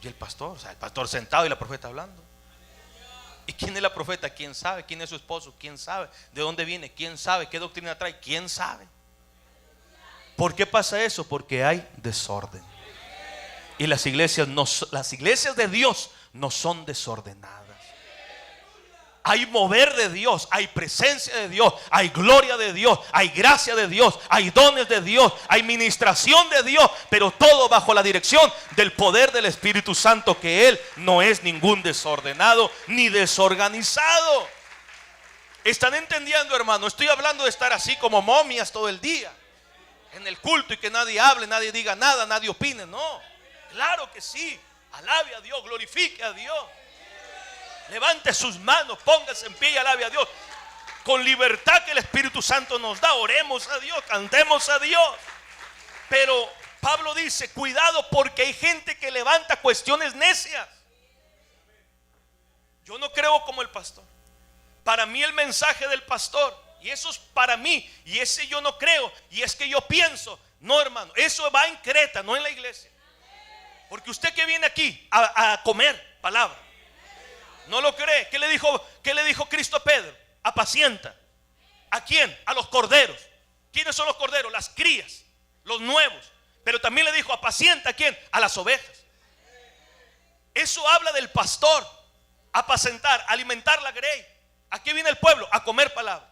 Y el pastor, o sea, el pastor sentado y la profeta hablando. ¿Y quién es la profeta? ¿Quién sabe? ¿Quién es su esposo? ¿Quién sabe? ¿De dónde viene? ¿Quién sabe? ¿Qué doctrina trae? ¿Quién sabe? ¿Por qué pasa eso? Porque hay desorden. Y las iglesias de Dios no son desordenadas. Hay mover de Dios, hay presencia de Dios, hay gloria de Dios, hay gracia de Dios, hay dones de Dios, hay ministración de Dios, pero todo bajo la dirección del poder del Espíritu Santo, que Él no es ningún desordenado ni desorganizado. ¿Están entendiendo, hermano? Estoy hablando de estar así como momias todo el día en el culto y que nadie hable, nadie diga nada, nadie opine. No, claro que sí. Alabe a Dios, glorifique a Dios. Levante sus manos, póngase en pie y alabe a Dios con libertad que el Espíritu Santo nos da. Oremos a Dios, cantemos a Dios. Pero Pablo dice, cuidado, porque hay gente que levanta cuestiones necias. Yo no creo como el pastor. Para mí el mensaje del pastor, y eso es para mí, y ese yo no creo, y es que yo pienso, no, hermano, eso va en Creta, no en la iglesia. Porque usted que viene aquí a comer palabra, ¿no lo cree? ¿Qué le dijo Cristo a Pedro? Apacienta. ¿A quién? A los corderos. ¿Quiénes son los corderos? Las crías, los nuevos. Pero también le dijo, apacienta. ¿A quién? A las ovejas. Eso habla del pastor. Apacentar, alimentar la grey. ¿A qué viene el pueblo? A comer palabra,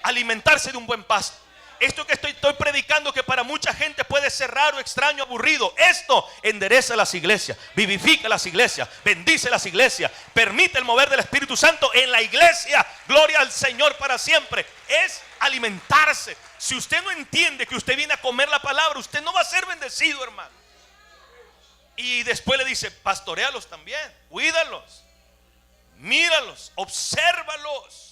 alimentarse de un buen pasto. Esto que estoy predicando, que para mucha gente puede ser raro, extraño, aburrido, esto endereza las iglesias, vivifica las iglesias, bendice las iglesias, permite el mover del Espíritu Santo en la iglesia. Gloria al Señor para siempre. Es alimentarse. Si usted no entiende que usted viene a comer la palabra, usted no va a ser bendecido, hermano. Y después le dice, pastoréalos también, cuídalos, míralos, obsérvalos.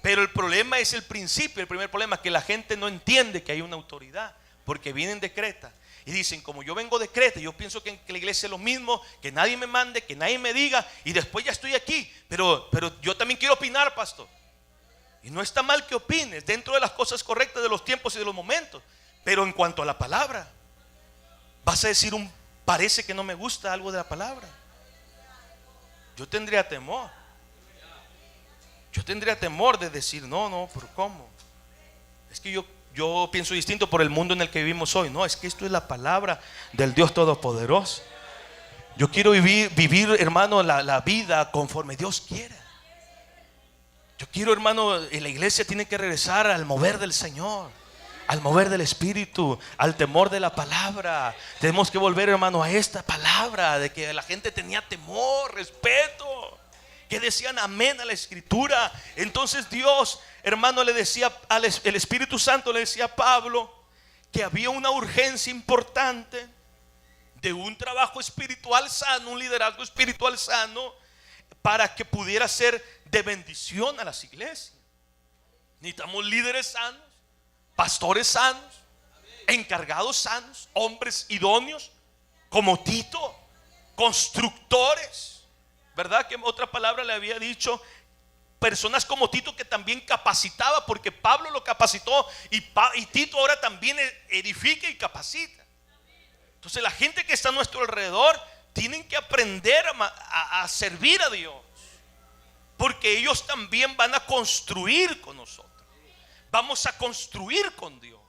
Pero el problema es el principio. El primer problema es que la gente no entiende que hay una autoridad, porque vienen de Creta y dicen, como yo vengo de Creta, yo pienso que la iglesia es lo mismo, que nadie me mande, que nadie me diga, y después ya estoy aquí, pero yo también quiero opinar, pastor. Y no está mal que opines dentro de las cosas correctas de los tiempos y de los momentos, pero en cuanto a la palabra, vas a decir parece que no me gusta algo de la palabra. Yo tendría temor. Yo tendría temor de decir, no, pero ¿cómo? Es que yo pienso distinto por el mundo en el que vivimos hoy. No, es que esto es la palabra del Dios Todopoderoso. Yo quiero vivir, hermano, la vida conforme Dios quiera. Yo quiero, hermano, la iglesia tiene que regresar al mover del Señor, al mover del Espíritu, al temor de la palabra. Tenemos que volver, hermano, a esta palabra de que la gente tenía temor, respeto, que decían amén a la Escritura. Entonces Dios, hermano, le decía, el Espíritu Santo le decía a Pablo que había una urgencia importante de un trabajo espiritual sano, un liderazgo espiritual sano, para que pudiera ser de bendición a las iglesias. Necesitamos líderes sanos, pastores sanos, encargados sanos, hombres idóneos como Tito, constructores. ¿Verdad que otra palabra le había dicho? Personas como Tito que también capacitaba, porque Pablo lo capacitó y Tito ahora también edifica y capacita. Entonces la gente que está a nuestro alrededor tienen que aprender a servir a Dios, porque ellos también van a construir con nosotros. Vamos a construir con Dios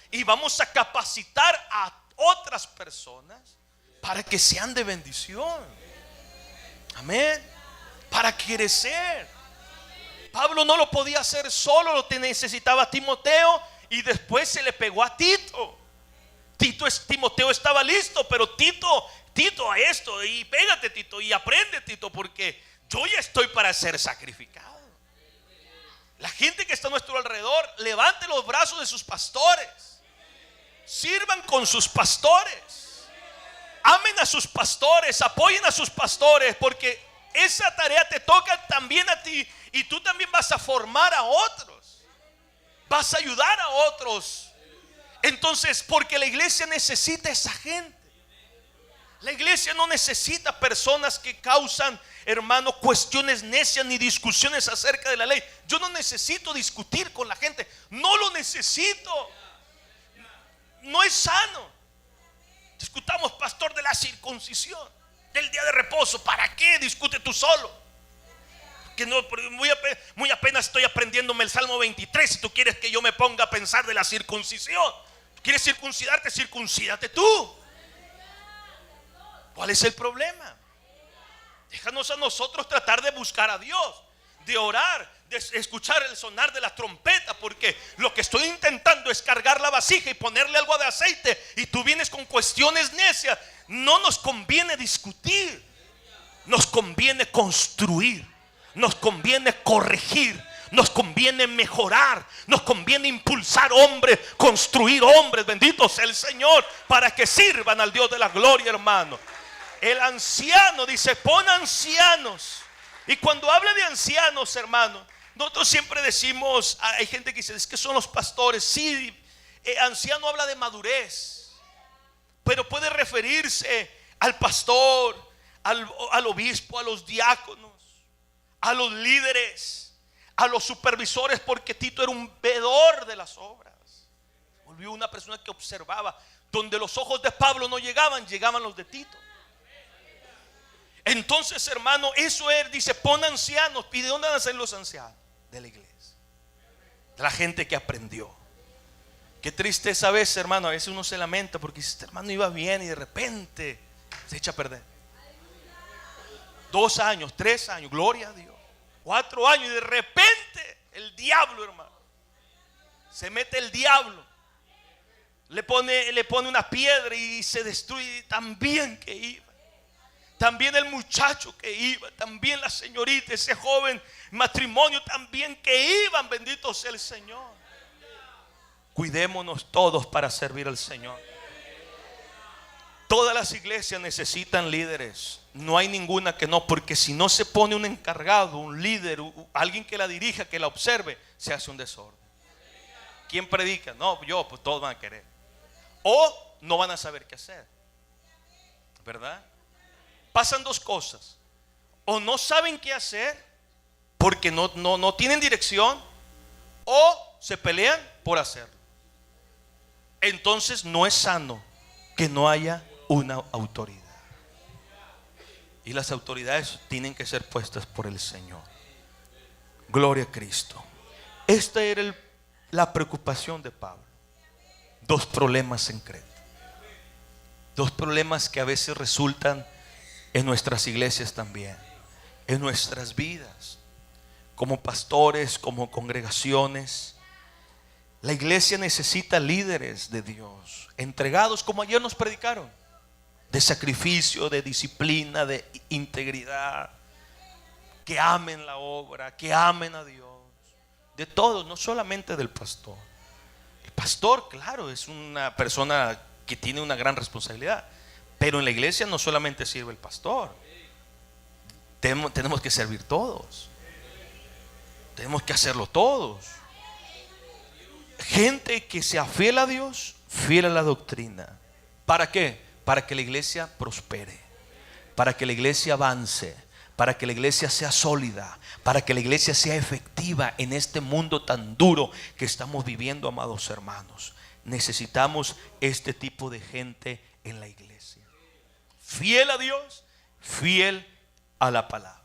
y vamos a capacitar a otras personas para que sean de bendición. Amén. Para crecer. Pablo no lo podía hacer solo, lo necesitaba a Timoteo, y después se le pegó a Tito. Timoteo estaba listo, pero Tito a esto, y pégate, Tito, y aprende, Tito, porque yo ya estoy para ser sacrificado. La gente que está a nuestro alrededor, levante los brazos de sus pastores, sirvan con sus pastores, amen a sus pastores, apoyen a sus pastores, porque esa tarea te toca también a ti, y tú también vas a formar a otros, vas a ayudar a otros. Entonces, porque la iglesia necesita esa gente. La iglesia no necesita personas que causan, hermano, cuestiones necias ni discusiones acerca de la ley. Yo no necesito discutir con la gente, no lo necesito. No es sano. Discutamos, pastor, de la circuncisión, del día de reposo. ¿Para qué discute tú solo? Que no, muy apenas estoy aprendiéndome el Salmo 23. Si tú quieres que yo me ponga a pensar de la circuncisión, ¿quieres circuncidarte? Circuncídate tú. ¿Cuál es el problema? Déjanos a nosotros tratar de buscar a Dios, de orar, de escuchar el sonar de la trompeta, porque lo que estoy intentando es cargar la vasija y ponerle algo de aceite, y tú vienes con cuestiones necias. No nos conviene discutir, nos conviene construir, nos conviene corregir, nos conviene mejorar, nos conviene impulsar hombres, construir hombres, bendito sea el Señor, para que sirvan al Dios de la gloria, hermano. El anciano dice, pon ancianos. Y cuando habla de ancianos, hermano, nosotros siempre decimos, hay gente que dice, es que son los pastores. Sí, anciano habla de madurez, pero puede referirse al pastor, al obispo, a los diáconos, a los líderes, a los supervisores, porque Tito era un veedor de las obras. Volvió una persona que observaba. Donde los ojos de Pablo no llegaban, llegaban los de Tito. Entonces, hermano, eso es, dice, pon ancianos. ¿Y de dónde van a ser los ancianos? De la iglesia, de la gente que aprendió. Qué tristeza a veces, hermano, a veces uno se lamenta porque dice, este hermano iba bien y de repente se echa a perder. 2 años, 3 años, gloria a Dios. 4 años y de repente el diablo, hermano, se mete el diablo, le pone una piedra y se destruye. También que iba, también el muchacho que iba, también la señorita, ese joven matrimonio también que iban, bendito sea el Señor. Cuidémonos todos para servir al Señor. Todas las iglesias necesitan líderes. No hay ninguna que no, porque si no se pone un encargado, un líder, alguien que la dirija, que la observe, se hace un desorden. ¿Quién predica? No, yo, pues todos van a querer. O no van a saber qué hacer, ¿verdad? Pasan dos cosas: o no saben qué hacer porque no tienen dirección, o se pelean por hacerlo. Entonces no es sano que no haya una autoridad, y las autoridades tienen que ser puestas por el Señor. Gloria a Cristo. Esta era la preocupación de Pablo. Dos problemas en Creta, dos problemas que a veces resultan en nuestras iglesias también, en nuestras vidas, como pastores, como congregaciones. La iglesia necesita líderes de Dios, entregados, como ayer nos predicaron, de sacrificio, de disciplina, de integridad, que amen la obra, que amen a Dios, de todos, no solamente del pastor. El pastor, claro, es una persona que tiene una gran responsabilidad, pero en la iglesia no solamente sirve el pastor. Tenemos que servir todos, tenemos que hacerlo todos. Gente que sea fiel a Dios, fiel a la doctrina. ¿Para qué? Para que la iglesia prospere, para que la iglesia avance, para que la iglesia sea sólida, para que la iglesia sea efectiva en este mundo tan duro que estamos viviendo, amados hermanos. Necesitamos este tipo de gente en la iglesia, fiel a Dios, fiel a la palabra.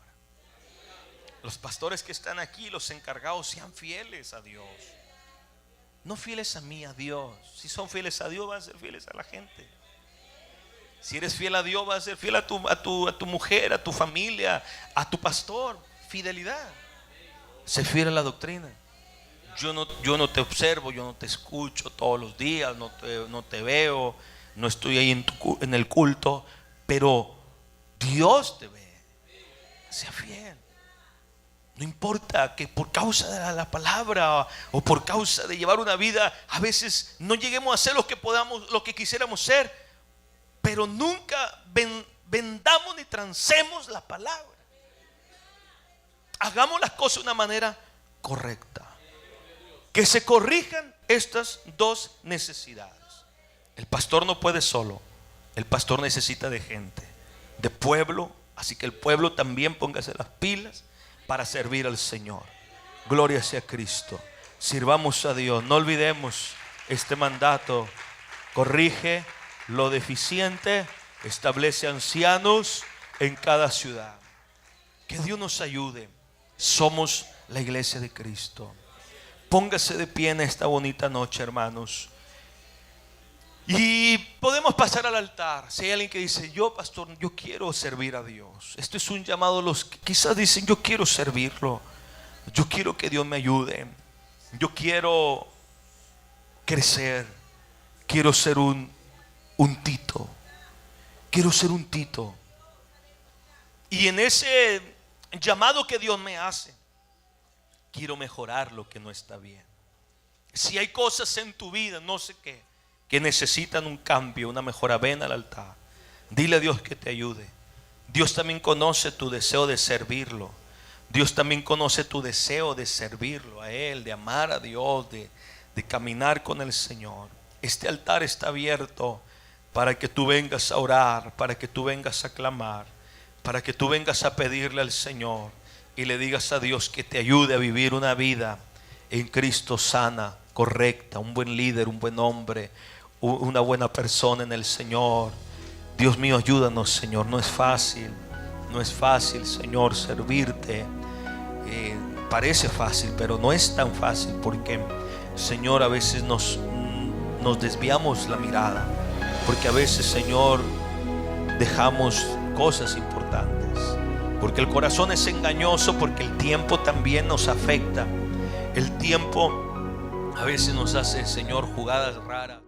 Los pastores que están aquí, los encargados, sean fieles a Dios. No fieles a mí, a Dios. Si son fieles a Dios, van a ser fieles a la gente. Si eres fiel a Dios, vas a ser fiel a tu mujer, a tu familia, a tu pastor. Fidelidad. Sé fiel a la doctrina. Yo no te observo, yo no te escucho todos los días, no te veo, no estoy ahí en el culto, pero Dios te ve. Sea fiel. No importa que por causa de la palabra o por causa de llevar una vida, a veces no lleguemos a ser lo que quisiéramos ser, pero nunca vendamos ni transemos la palabra. Hagamos las cosas de una manera correcta. Que se corrijan estas dos necesidades. El pastor no puede solo. El pastor necesita de gente, de pueblo. Así que el pueblo también póngase las pilas para servir al Señor. Gloria sea a Cristo. Sirvamos a Dios. No olvidemos este mandato. Corrige lo deficiente, establece ancianos en cada ciudad. Que Dios nos ayude. Somos la iglesia de Cristo. Póngase de pie en esta bonita noche, hermanos. Y podemos pasar al altar. Si hay alguien que dice: yo, pastor, yo quiero servir a Dios. Esto es un llamado. Los que quizás dicen: yo quiero servirlo, yo quiero que Dios me ayude, yo quiero crecer, quiero ser un Tito. Quiero ser un Tito. Y en ese llamado que Dios me hace, quiero mejorar lo que no está bien. Si hay cosas en tu vida, no sé qué, que necesitan un cambio, una mejora, ven al altar. Dile a Dios que te ayude. Dios también conoce tu deseo de servirlo. Dios también conoce tu deseo de servirlo a Él, de amar a Dios, de caminar con el Señor. Este altar está abierto para que tú vengas a orar, para que tú vengas a clamar, para que tú vengas a pedirle al Señor y le digas a Dios que te ayude a vivir una vida en Cristo sana, correcta, un buen líder, un buen hombre, una buena persona en el Señor. Dios mío, ayúdanos, Señor. No es fácil, Señor, servirte. Parece fácil, pero no es tan fácil, porque, Señor, a veces nos desviamos la mirada, porque a veces, Señor, dejamos cosas importantes, porque el corazón es engañoso, porque el tiempo también nos afecta. El tiempo a veces nos hace, Señor, jugadas raras.